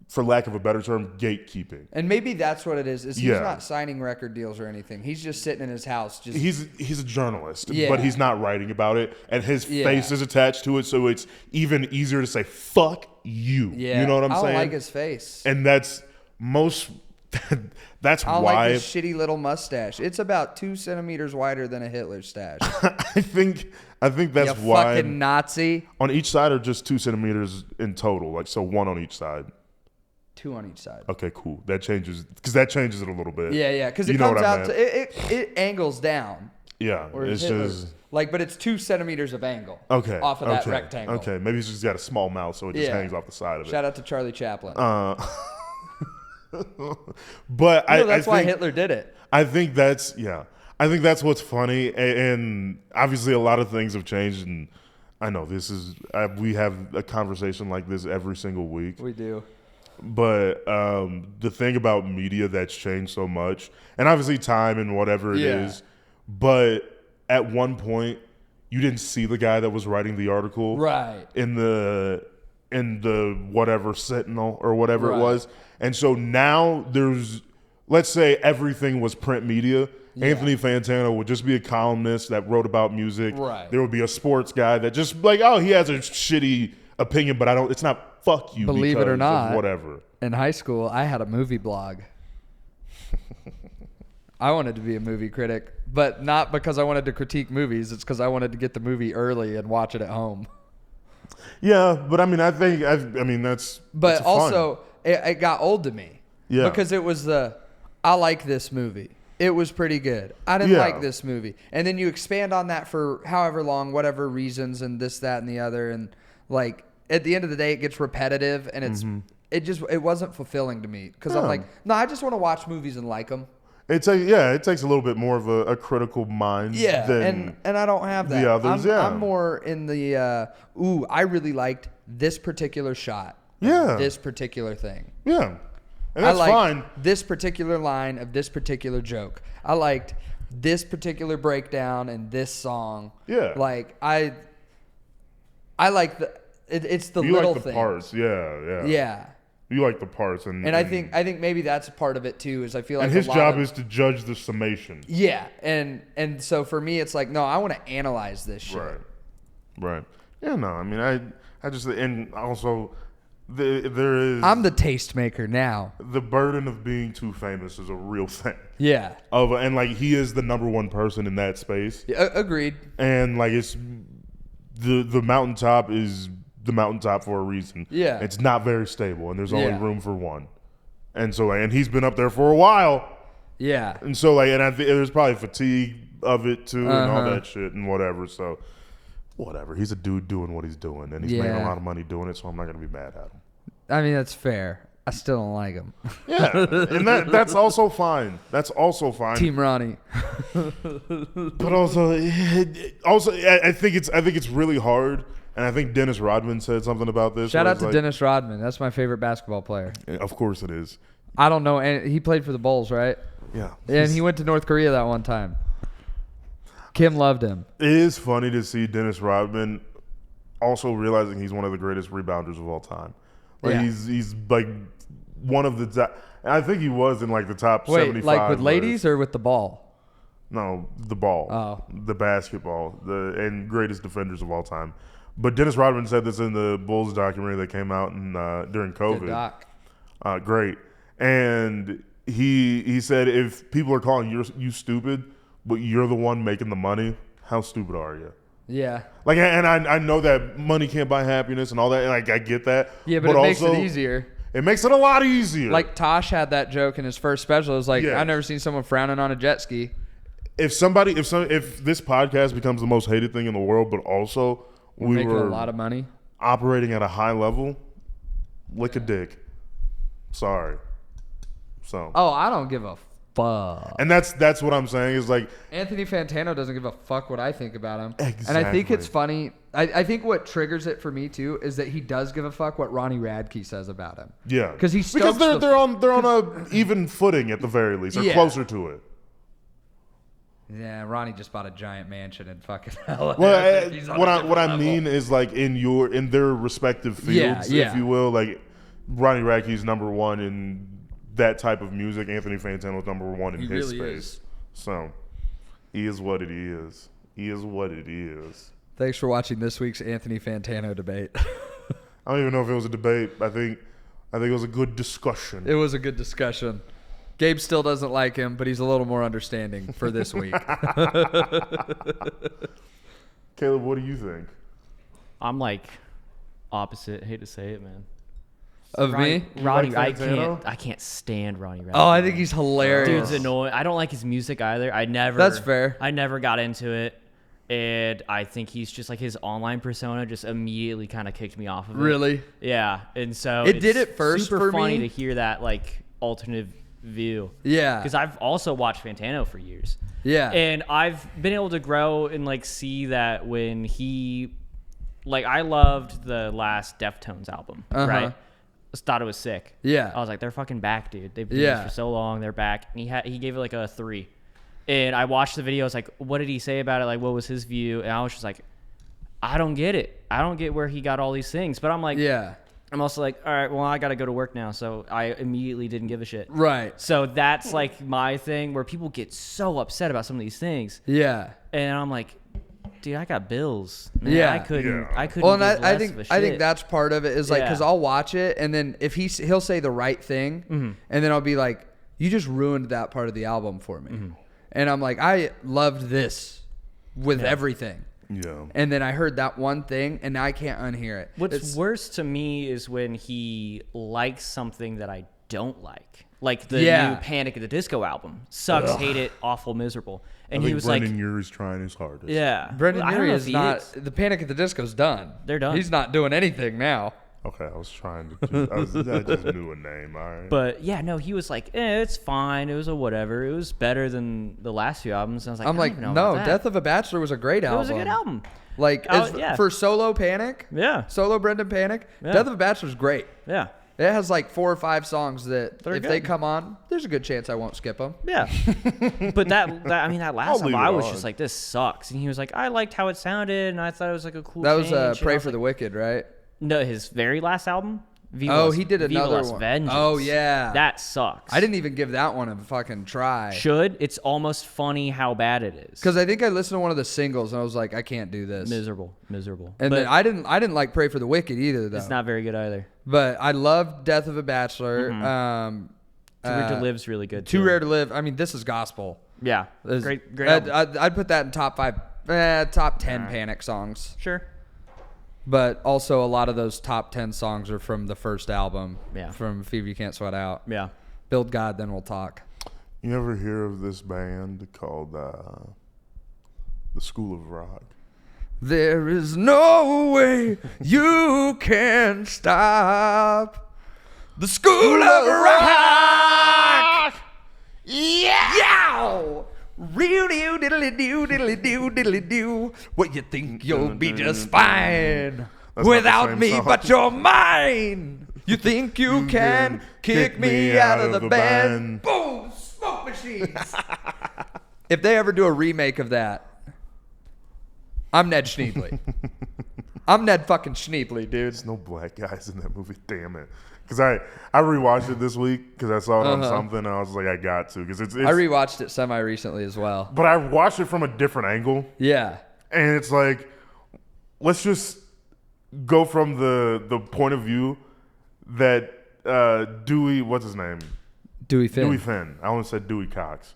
for lack of a better term, gatekeeping. And maybe that's what it is. He's Yeah. not signing record deals or anything. He's just sitting in his house. Just He's a journalist, Yeah. but he's not writing about it, and his Yeah. face is attached to it, so it's even easier to say "fuck you." yeah. You know what I'm I saying? don't like his face. And that's most. That's I don't why like his shitty little mustache. It's about 2 centimeters wider than a Hitler stash. I think that's You why fucking Nazi. on each side are just 2 centimeters in total, like so 1 on each side. 2 on each side. Okay, cool. That changes it a little bit. Yeah, because You it know comes what I out meant. to it angles down. Yeah, Or it's Hitler. just Like, but it's 2 centimeters of angle. okay Off of that okay, rectangle. Okay, maybe he's just got a small mouth, so it just Yeah. hangs off the side of it. Shout out to Charlie Chaplin. But that's I why think, Hitler did it. I think that's what's funny, and obviously a lot of things have changed. And I know we have a conversation like this every single week. We do. But the thing about media that's changed so much, and obviously time and whatever it Yeah. is, but at one point you didn't see the guy that was writing the article Right. in the whatever Sentinel or whatever Right. it was. And so now let's say everything was print media. Yeah. Anthony Fantano would just be a columnist that wrote about music. Right. There would be a sports guy that just like, oh, he has a shitty opinion, but it's not fuck you. Believe it or because of not, whatever. In high school, I had a movie blog. I wanted to be a movie critic, but not because I wanted to critique movies. It's because I wanted to get the movie early and watch it at home. Yeah, but I mean, that's But that's also, it got old to me. Yeah. Because it was I like this movie. It was pretty good. I didn't Yeah. like this movie. And then you expand on that for however long, whatever reasons, and this, that, and the other. And like at the end of the day, it gets repetitive, and it wasn't fulfilling to me because I'm Yeah. like, no, I just want to watch movies and like them. it takes a little bit more of a critical mind. Yeah, than and I don't have that. the others, I'm more in the I really liked this particular shot. of Yeah. This particular thing. yeah, and that's I liked fine. this particular line of this particular joke. I liked this particular breakdown and this song. Yeah. Like I like it's the You little like the things. parts, yeah. Yeah. You like the parts, and And I think maybe that's part of it too. Is I feel like and his a lot job of- is to judge the summation. yeah, and so for me it's like no, I want to analyze this shit. Right. Yeah, no, I mean, I just, and also, there is, I'm the tastemaker now. the burden of being too famous is a real thing. Yeah. And like, he is the number one person in that space. Agreed. And like, it's, the mountaintop is the mountaintop for a reason. Yeah. It's not very stable, and there's only Yeah. room for one. And so, and he's been up there for a while. Yeah. And so, like, and I think there's probably fatigue of it too, and all Uh-huh. that shit and whatever. So, whatever. He's a dude doing what he's doing, and he's making a Yeah. lot of money doing it. So I'm not gonna be mad at him. I mean that's fair. I still don't like him. Yeah, and that's also fine. That's also fine. Team Ronnie. But also, I think it's really hard. And I think Dennis Rodman said something about this. Shout where out it's to like, Dennis Rodman. That's my favorite basketball player. Of course it is. I don't know, and he played for the Bulls, right? Yeah. And he went to North Korea that one time. Kim loved him. It is funny to see Dennis Rodman also realizing he's one of the greatest rebounders of all time. Like Yeah. he's like one of the top. I think he was in like the top Wait, 75. like with list. ladies or with the ball? No, the ball. Oh. The basketball. And greatest defenders of all time. But Dennis Rodman said this in the Bulls documentary that came out during COVID. Good doc. Great. And he said, if people are calling you stupid, but you're the one making the money, how stupid are you? Yeah. Like, and I know that money can't buy happiness and all that, and like I get that. Yeah, but it makes also, it easier. It makes it a lot easier. Like Tosh had that joke in his first special. It was like, Yeah. I've never seen someone frowning on a jet ski. if this podcast becomes the most hated thing in the world, but also we Making were a lot of money. operating at a high level, lick a dick. Sorry. So Oh, I don't give a fuck. And that's what I'm saying is like Anthony Fantano doesn't give a fuck what I think about him. Exactly. And I think it's funny. I think what triggers it for me too is that he does give a fuck what Ronnie Radke says about him. yeah, Because they're on a even footing at the very least, or Yeah. closer to it. Yeah, Ronnie just bought a giant mansion in fucking LA. Well, He's on what a I different level. mean is like in their respective fields, Yeah. if you will. Like Ronnie Radke's number one in that type of music. Anthony Fantano's number one in He his really space. is. So, he is what it is. He is what it is. Thanks for watching this week's Anthony Fantano debate. I don't even know if it was a debate. I think it was a good discussion. It was a good discussion. Gabe still doesn't like him, but he's a little more understanding for this week. Caleb, what do you think? I'm like opposite. Hate to say it, man. Of me? Ronnie, like Fantano? I can't stand Ronnie Radke. Oh, I think he's hilarious. Dude's annoying. I don't like his music either. That's fair. I never got into it. And I think he's just like his online persona just immediately kind of kicked me off of it. Really? Yeah. And so It it's did it first super for funny me. to hear that like alternate view. Yeah. Because I've also watched Fantano for years. Yeah. And I've been able to grow and like see that when he, like, I loved the last Deftones album, right? Just thought it was sick. Yeah. I was like, they're fucking back, dude. They've been doing this for so long. They're back. And he gave it like a 3. And I watched the video. I was like, what did he say about it? Like, what was his view? And I was just like, I don't get it. I don't get where he got all these things. But I'm like, Yeah. I'm also like, all right, well, I got to go to work now. So I immediately didn't give a shit. Right. So that's like my thing where people get so upset about some of these things. Yeah. And I'm like, dude, I got bills. Man, Yeah. I couldn't Well, and give I less think of a I think shit. that's part of it is like because Yeah. I'll watch it and then if he'll say the right thing and then I'll be like, you just ruined that part of the album for me, and I'm like, I loved this with everything, Yeah. and then I heard that one thing and now I can't unhear it. What's worse to me is when he likes something that I don't like the new Panic at the Disco album. Sucks, hate it, awful, miserable. And I he think was Brendan like, Urie's trying his hardest. yeah, Brendan I don't Urie know is if he not. is. The Panic at the Disco's done. They're done. He's not doing anything now. Okay, I was trying to. I just knew a name. All right. But yeah, no, he was like, it's fine. It was a whatever. It was better than the last few albums. And I was like, I'm I don't like, even know no, about that. Death of a Bachelor was a great It album. was a good album. Like Yeah. for solo Panic, Yeah. solo Brendan Panic, Yeah. Death of a Bachelor's great. Yeah. It has like 4 or 5 songs that They're if they good. come on, there's a good chance I won't skip them. Yeah. But that last I'll album, leave I it was on. just like, this sucks. And he was like, I liked how it sounded, and I thought it was like a cool That was change. And Pray I was for the like, Wicked, right? No, his very last album? Viva Oh, Las- he did Viva another Las one. Vengeance. Oh, yeah. That sucks. I didn't even give that one a fucking try. Should. It's almost funny how bad it is. Because I think I listened to one of the singles and I was like, I can't do this. Miserable. And but then I didn't like Pray for the Wicked either though. it's not very good either. But I loved Death of a Bachelor. Too Rare to Live's really good Too too. Rare to Live. I mean, this is gospel. Yeah. This- Great album. I'd put that in top 5, top 10 Panic songs. Sure. But also a lot of those top 10 songs are from the first album. Yeah. From Fever You Can't Sweat Out. Yeah. Build God, Then We'll Talk. You ever hear of this band called the School of Rock? There is no way you can stop the School of Rock. Yeah. Real do diddly do diddly do diddly do. What you think you'll be just fine That's not the without same me, song. but you're mine. You think you can kick me out of the band? Boom, smoke machines. If they ever do a remake of that, I'm Ned Schneebly. I'm Ned fucking Schneebly, dude. There's no black guys in that movie. Damn it. Because I rewatched it this week because I saw it on something and I was like, I got to. Because it's I rewatched it semi-recently as well. but I watched it from a different angle. Yeah. And it's like, let's just go from the point of view that Dewey, what's his name? Dewey Finn. Dewey Finn. I almost said Dewey Cox.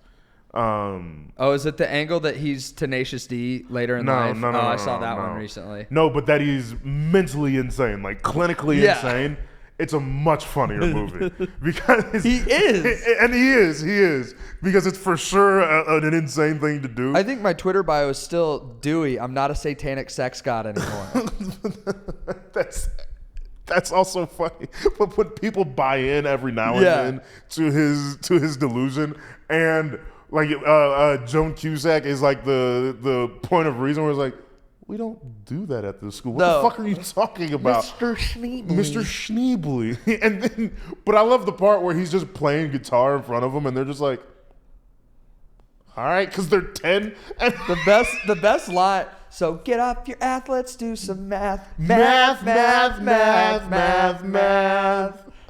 Oh, is it the angle that he's Tenacious D later in life? No, I saw no, that no. one recently. No, but that he's mentally insane, like clinically Yeah. insane. It's a much funnier movie because He is. and he is because it's for sure an insane thing to do. I think my Twitter bio is still Dewey. I'm not a satanic sex god anymore. That's also funny. But when people buy in every now and Yeah. then to his delusion, and like Joan Cusack is like the point of reason where it's like, we don't do that at this school. What the fuck are you talking about? Mr. Schneebly. Mr. Schneebly. And then, but I love the part where he's just playing guitar in front of them and they're just like, all right, because they're 10. And The best line. So get up your ass, let's do some math. Math.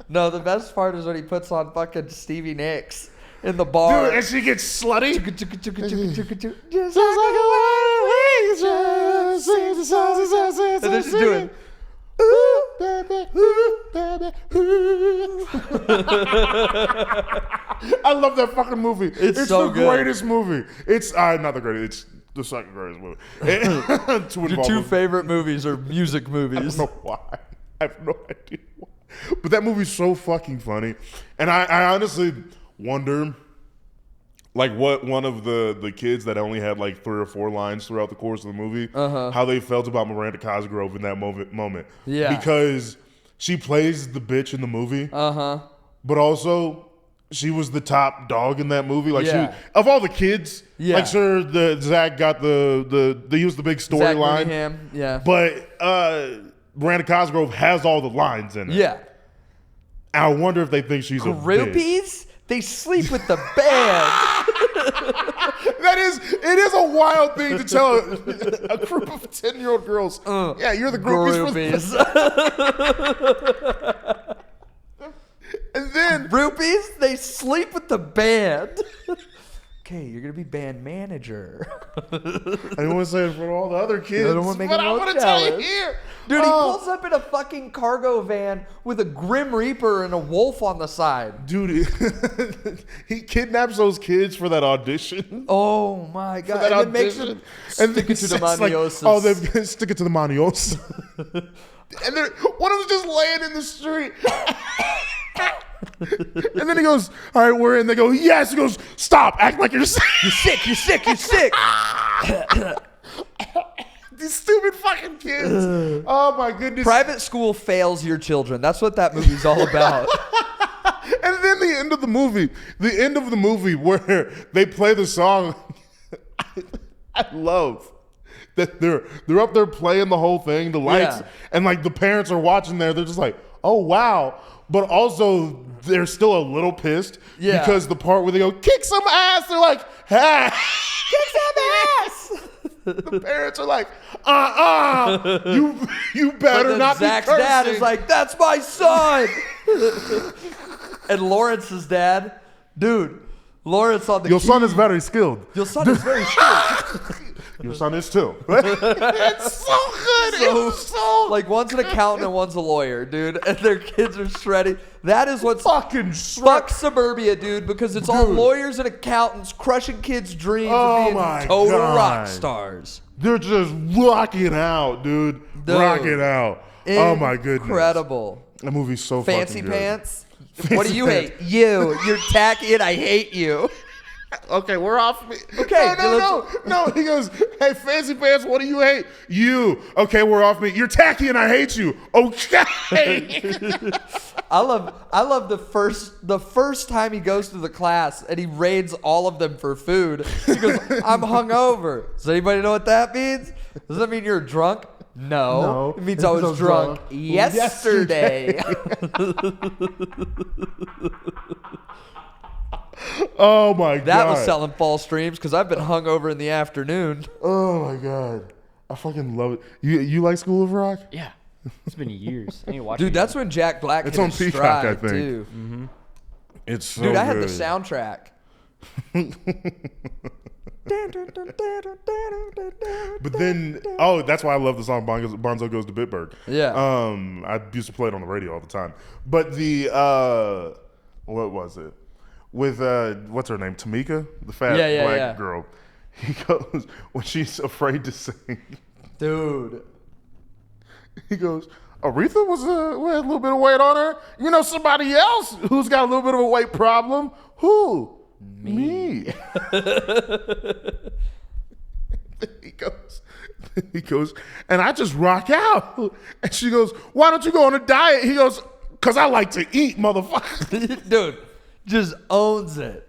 No, the best part is when he puts on fucking Stevie Nicks in the bar. Dude, and she gets slutty. Just like and then she's doing. Ooh, baby, ooh, baby, ooh. I love that fucking movie. It's so the good. greatest movie. It's not the greatest. It's the second greatest movie. Your two favorite movies are music I movies. don't know why. I have no idea why. But that movie's so fucking funny. And I honestly wonder, like, what one of the kids that only had like 3 or 4 lines throughout the course of the movie, how they felt about Miranda Cosgrove in that moment. Yeah. Because she plays the bitch in the movie. But also, she was the top dog in that movie. Like, Yeah. of all the kids, Yeah. like, sure, Zach got he was the big Zach storyline. Cunningham, yeah. But Miranda Cosgrove has all it. Yeah. And I wonder if they think she's a bitch. Groupies? They sleep with the band. It is a wild thing to tell a group of 10-year-old girls. Yeah, you're the groupies. And then Groupies? They sleep with the band. Okay, you're gonna be band manager. I don't want to say it for all the other kids, I don't wanna make but them I all want to tell you jealous. here. Dude, he pulls up in a fucking cargo van with a Grim Reaper and a wolf on the side. Dude, he kidnaps those kids for that audition. Oh my god! That And then makes audition. them stick it to the it's like, maniosis. oh, they're going to stick it to the maniosa. And then one of them's just laying in the street. And then he goes, all right, we're in. They go, yes. He goes, stop. Act like you're sick. You're sick. You're sick. You're sick. These stupid fucking kids. Oh, my goodness. Private school fails your children. That's what that movie's all about. And then the end of the movie where they play the song, I love that they're up there playing the whole thing, the lights, Yeah. and like the parents are watching there. They're just like, oh, wow. But also they're still a little pissed Yeah. because the part where they go, kick some ass, they're like, hey. Kick some ass. The parents are like, you better But then not Zach's be cursing. dad is like, that's my son. And Lawrence's dad, dude, Lawrence on the Your key. son is very skilled. Your son is very skilled. Your son is too. It's so good. It's so Like, one's an accountant and one's a lawyer, dude, and their kids are shredding. That is what's fucking fuck suburbia, dude, because it's all lawyers and accountants crushing kids' dreams Oh of my being total God. rock stars. They're just rocking out, dude. Rocking out. Oh my goodness. Incredible. That movie's so Fancy fucking good. pants. Fancy What do you pants. hate? You. You're tacky and I hate you. Okay, we're off. Okay, No. He goes, hey, Fancy Pants, what do you hate? You. Okay, we're off me. You're tacky and I hate you. Okay. I love the first time he goes to the class and he raids all of them for food. He goes, I'm hungover. Does anybody know what that means? Does that mean you're drunk? No. It means I was drunk yesterday. Oh my God. That was selling false dreams because I've been hungover in the afternoon. Oh my God. I fucking love it. You like School of Rock? Yeah. It's been years. I need to watch Dude, it. that's when Jack Black It's hit on his Peacock, stride, I think. too. It's so Dude, I had good. the soundtrack. But then, that's why I love the song Bonzo Goes to Bitburg. Yeah. I used to play it on the radio all the time. But the, what was it? With, what's her name? Tamika? The fat black girl. He goes, when she's afraid to sing. Dude. He goes, Aretha had a little bit of weight on her. You know somebody else who's got a little bit of a weight problem? Who? Me. He goes, and I just rock out. And she goes, why don't you go on a diet? He goes, because I like to eat, motherfucker. Dude, just owns it.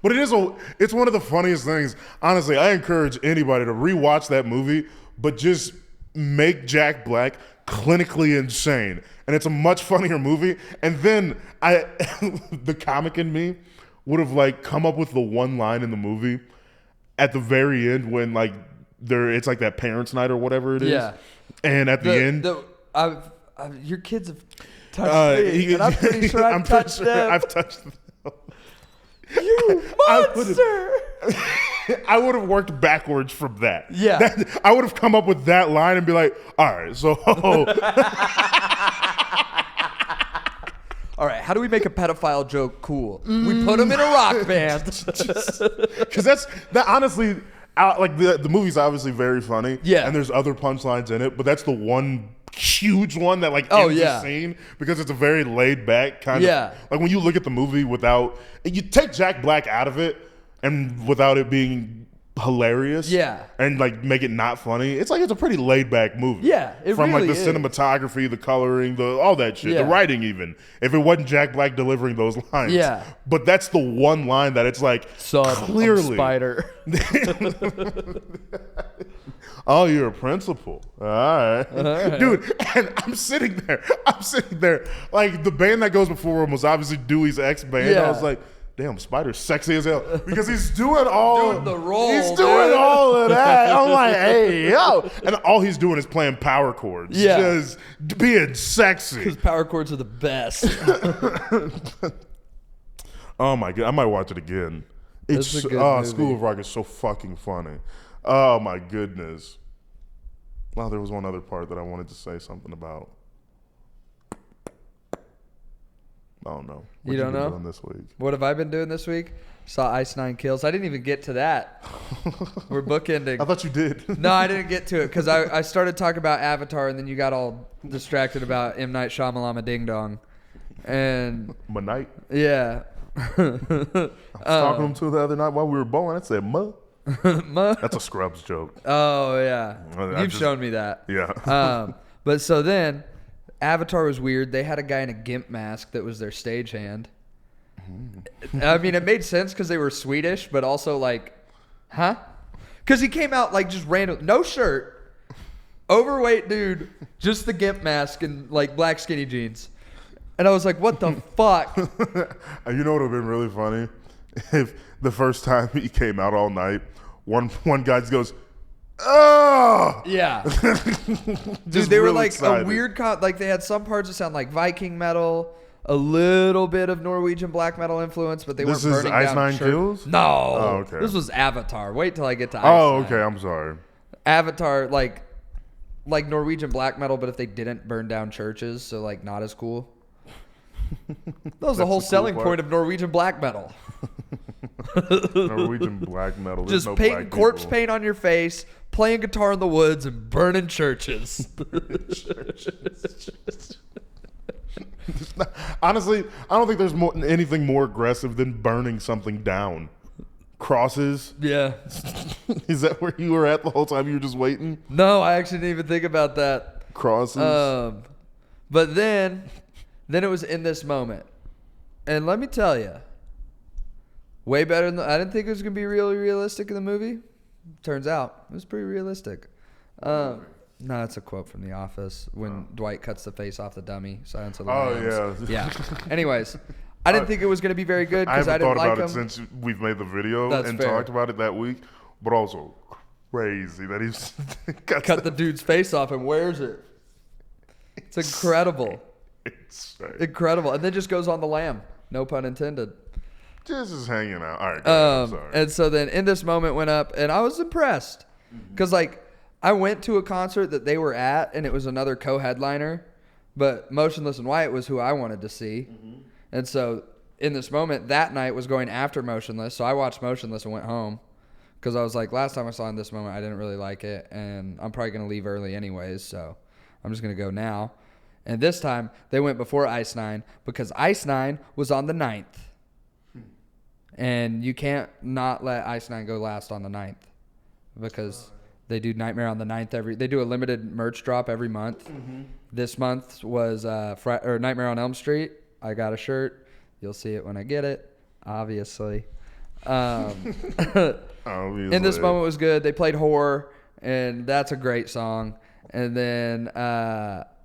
But it's one of the funniest things. Honestly, I encourage anybody to rewatch that movie, but just make Jack Black clinically insane. And it's a much funnier movie. And then the comic in me would have like come up with the one line in the movie at the very end when like it's like that parents' night or whatever it is. Yeah. And at the end, your kids have touched me, and I'm pretty sure I've touched them. I've touched them. You monster! I would have worked backwards from that. Yeah. I would have come up with that line and be like, all right, so. All right, how do we make a pedophile joke cool? We put him in a rock band. Because that honestly, like the movie's obviously very funny. Yeah. And there's other punchlines in it, but that's the one huge one that like ends the scene because it's a very laid back kind of. Like when you look at the movie you take Jack Black out of it and without it being hilarious. Yeah. And like make it not funny. It's like it's a pretty laid back movie. Yeah, it From really like the is. cinematography, the coloring, all that shit, Yeah. the writing even. If it wasn't Jack Black delivering those lines. Yeah. But that's the one line that it's like clearly spider. Oh, you're a principal. All right. Dude, and I'm sitting there. Like, the band that goes before him was obviously Dewey's ex-band. Yeah. I was like, damn, Spider's sexy as hell. Because he's doing all... Doing the role, He's doing all of that. I'm like, hey, yo. And all he's doing is playing power chords. Yeah. Just being sexy. Because power chords are the best. Oh, my God. I might watch it again. It's a good movie. School of Rock is so fucking funny. Oh, my goodness. Well, there was one other part that I wanted to say something about. I don't know. What You don't been know? doing this week? What have I been doing this week? Saw Ice Nine Kills. I didn't even get to that. We're bookending. I thought you did. No, I didn't get to it because I started talking about Avatar and then you got all distracted about M. Night Shyamalan Ding Dong. And Manite. yeah. I was talking to him to the other night while we were bowling. I said, "Muh." That's a Scrubs joke. Oh, yeah. I You've just- shown me that. Yeah. But so then Avatar was weird. They had a guy in a gimp mask that was their stagehand. I mean, it made sense because they were Swedish, but also like, huh? Because he came out like just random, no shirt, overweight dude, just the gimp mask and like black skinny jeans. And I was like, what the fuck? You know what would have been really funny? If the first time he came out all night, one guy just goes, "Oh!" Yeah. Just Dude, they were real like excited. a weird, like they had some parts that sound like Viking metal, a little bit of Norwegian black metal influence, but they This weren't is burning Ice down Nine church- Kills? No. Oh, okay. This was Avatar. Wait till I get to Ice Oh, Nine. okay. I'm sorry. Avatar, like Norwegian black metal, but if they didn't burn down churches, so like not as cool. That was the whole the cool selling part. point of Norwegian black metal. Norwegian black metal. There's Just no painting black corpse people. paint on your face, playing guitar in the woods, and burning churches. Honestly, I don't think there's anything more aggressive than burning something down. Crosses. Yeah. Is that where you were at the whole time? You were just waiting? No, I actually didn't even think about that. Crosses. But then it was in this moment. And let me tell you, way better than I didn't think it was going to be really realistic in the movie. Turns out it was pretty realistic. No, it's a quote from The Office when Dwight cuts the face off the dummy. Silence of the Lambs. yeah. Yeah. Anyways, I didn't think it was going to be very good I because haven't I didn't thought like about him. it since we've made the video That's and fair. talked about it that week, but also crazy that he's Cut the dude's face off and wears it. It's incredible. insane. Incredible. And then just goes on the lamb. No pun intended. Just is hanging out. All right, go ahead, I'm sorry. And so then in this moment went up and I was impressed because like I went to a concert that they were at and it was another co-headliner, but Motionless in White was who I wanted to see. And so in this moment that night was going after Motionless. So I watched Motionless and went home because I was like, last time I saw In This Moment, I didn't really like it. And I'm probably going to leave early anyways. So I'm just going to go now. And this time they went before Ice Nine because Ice Nine was on the 9th. And you can't not let Ice Nine go last on the 9th because they do Nightmare on the 9th they do a limited merch drop every month. This month was Nightmare on Elm Street. I got a shirt. You'll see it when I get it, obviously. In This Moment was good. They played Horror, and that's a great song. And then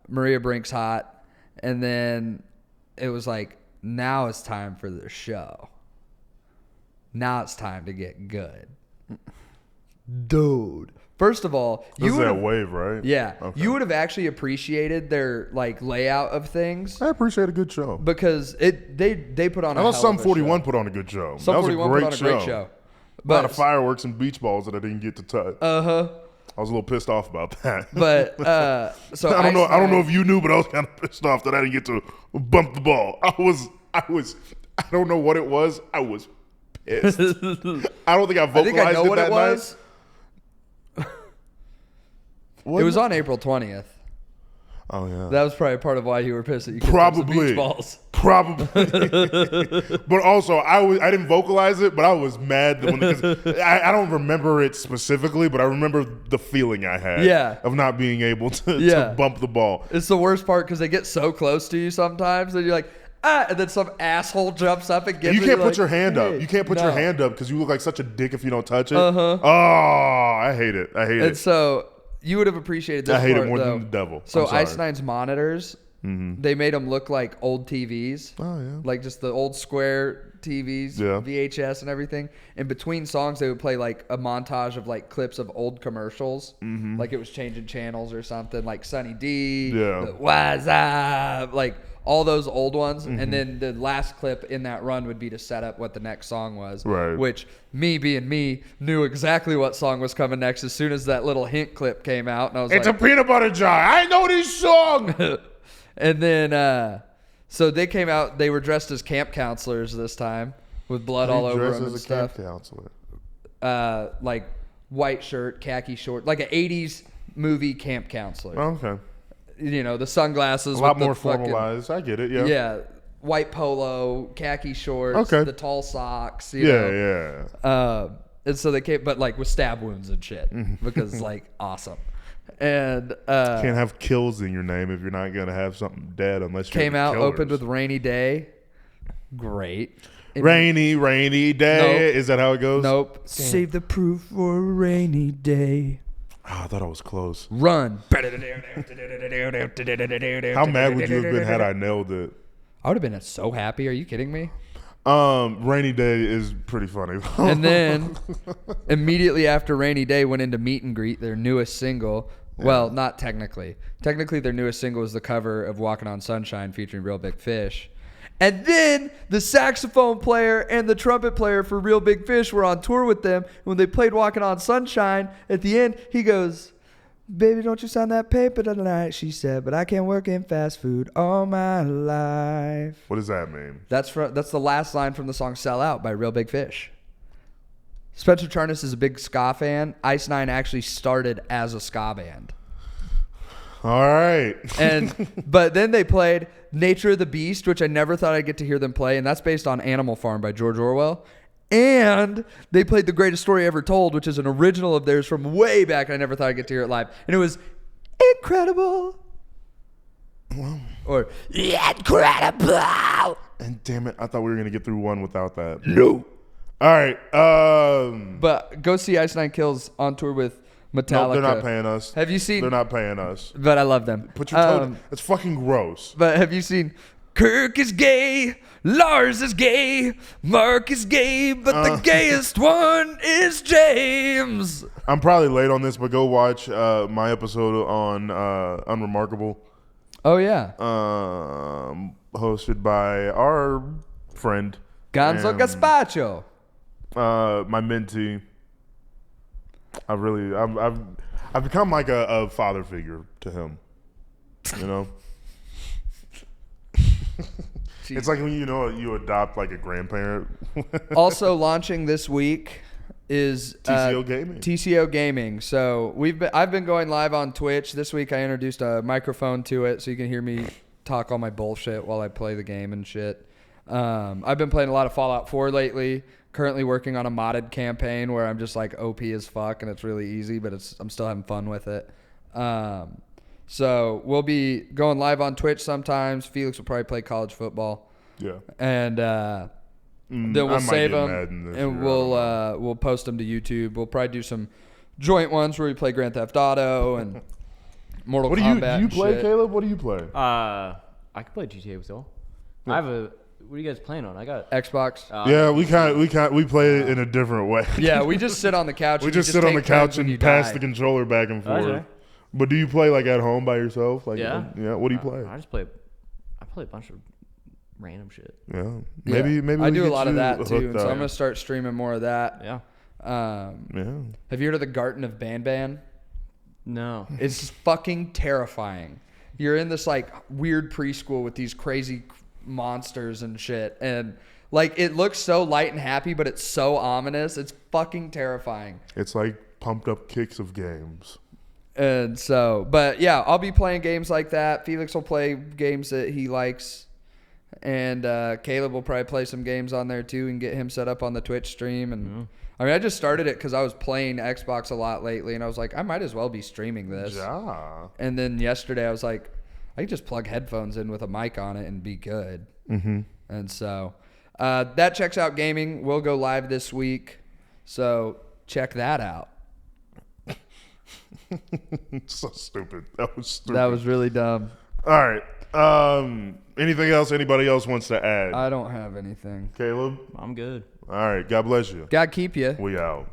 Maria Brink's Hot. And then it was like, now it's time for the show. Now it's time to get good. Dude. First of all, this is that wave, right? Yeah. Okay. You would have actually appreciated their like layout of things. I appreciate a good show. Because they put on I a thought hell Sum of a 41 show. put on a good show. Sum that was 41 a great put on a great show. A lot of fireworks and beach balls that I didn't get to touch. I was a little pissed off about that. But so I don't know if you knew, but I was kind of pissed off that I didn't get to bump the ball. I don't know what it was. I was pissed. I don't think I vocalized I know what that it was. Night. It was on April 20th. Oh yeah. That was probably part of why you were pissed that you couldn't touch the beach balls. Probably. But also, I didn't vocalize it, but I was mad that because I don't remember it specifically, but I remember the feeling I had of not being able to bump the ball. It's the worst part because they get so close to you sometimes that you're like, and then some asshole jumps up and gets You it. can't put like, your hand hey, up. You can't put your hand up because you look like such a dick if you don't touch it. Oh, I hate it. And so you would have appreciated this I hate part, it more though. than the devil. So I'm sorry. Ice Nine's monitors, they made them look like old TVs. Oh, yeah. Like just the old square TVs, VHS and everything. In between songs, they would play like a montage of like clips of old commercials. Like it was changing channels or something, like Sunny D, What's Up, like all those old ones. And then the last clip in that run would be to set up what the next song was. Right. Which, me being me, knew exactly what song was coming next as soon as that little hint clip came out. And I was It's like, a peanut butter jar. I know this song. And then, so they came out, they were dressed as camp counselors this time with blood all over them and stuff. Camp counselor. Like white shirt, khaki short, like an 80s movie camp counselor. Okay. You know, the sunglasses. A lot with the more fucking, formalized. I get it. Yeah. Yeah. White polo, khaki shorts, the tall socks. You know. And so they came, but like with stab wounds and shit because like awesome. And can't have kills in your name if you're not gonna have something dead unless you came out killers. opened with Rainy Day. Great. Rainy day. Nope. Is that how it goes? Nope. Damn. Save the proof for a rainy day. Oh, I thought I was close. Run. How mad would you have been had I nailed it? I would have been so happy. Are you kidding me? Rainy Day is pretty funny. And then immediately after Rainy Day went into Meet and Greet, their newest single. Well, not technically. Technically, their newest single was the cover of Walking on Sunshine featuring Real Big Fish. And then the saxophone player and the trumpet player for Real Big Fish were on tour with them. When they played Walking on Sunshine, at the end, he goes, "Baby, don't you sign that paper tonight," she said, "but I can't work in fast food all my life." What does that mean? That's the last line from the song Sell Out by Real Big Fish. Spencer Charnas is a big ska fan. Ice Nine actually started as a ska band. All right. But then they played Nature of the Beast, which I never thought I'd get to hear them play, and that's based on Animal Farm by George Orwell. And they played The Greatest Story Ever Told, which is an original of theirs from way back, and I never thought I'd get to hear it live. And it was incredible. Or incredible. And damn it, I thought we were going to get through one without that. No. All right. But go see Ice Nine Kills on tour with Metallica. No, they're not paying us. Have you seen? They're not paying us. But I love them. Put your toe. That's fucking gross. But have you seen? Kirk is gay, Lars is gay, Mark is gay, but the gayest one is James. I'm probably late on this, but go watch my episode on Unremarkable. Oh yeah. Hosted by our friend Gonzo Gaspacho. My mentee. I've become like a father figure to him. You know? It's like when you adopt like a grandparent. Also launching this week is TCO Gaming. TCO Gaming. So I've been going live on Twitch. This week I introduced a microphone to it so you can hear me talk all my bullshit while I play the game and shit. I've been playing a lot of Fallout 4 lately. Currently working on a modded campaign where I'm just like OP as fuck and it's really easy, but I'm still having fun with it. So we'll be going live on Twitch sometimes. Felix will probably play college football. Yeah. And Then I we'll might save get them Madden this and year, I don't we'll post them to YouTube. We'll probably do some joint ones where we play Grand Theft Auto and Mortal What Kombat. do you and play, shit. Caleb? What do you play? I can play GTA with y'all. I have a. What are you guys playing on? I got. Xbox. Yeah, we play it in a different way. Yeah, we just sit on the couch. we and just you sit on the take turns couch when you and pass die. the controller back and forth. Okay. But do you play like at home by yourself? Like, Yeah. yeah. What do you play? I just play. I play a bunch of random shit. Yeah. Yeah. Maybe I we do a get lot of you that too, hooked and so up. I'm gonna start streaming more of that. Yeah. Yeah. Have you heard of the Garden of Banban? No. It's fucking terrifying. You're in this like weird preschool with these crazy monsters and shit, and like it looks so light and happy, but it's so ominous. It's fucking terrifying. It's like pumped up kicks of games. And so, but yeah, I'll be playing games like that. Felix will play games that he likes, and Caleb will probably play some games on there too, and get him set up on the Twitch stream. And I mean, I just started it because I was playing Xbox a lot lately, and I was like, I might as well be streaming this. Yeah. And then yesterday I was like, I can just plug headphones in with a mic on it and be good. Mm-hmm. And so that checks out gaming. We'll go live this week, so check that out. So stupid. That was stupid. That was really dumb. All right. Anything else anybody else wants to add? I don't have anything. Caleb? I'm good. All right. God bless you. God keep you. We out.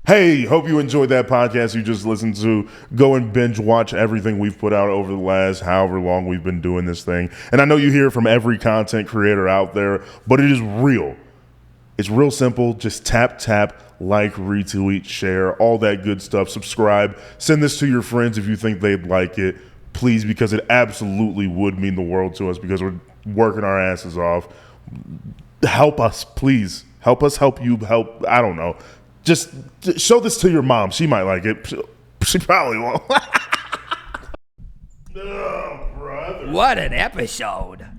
Hey, hope you enjoyed that podcast you just listened to. Go and binge watch everything we've put out over the last however long we've been doing this thing. And I know you hear it from every content creator out there, but it is real. It's real simple. Just tap, like, retweet, share, all that good stuff. Subscribe. Send this to your friends if you think they'd like it. Please, because it absolutely would mean the world to us because we're working our asses off. Help us, please. Help us help you help. I don't know. Just show this to your mom. She might like it. She probably won't. Oh, brother. What an episode.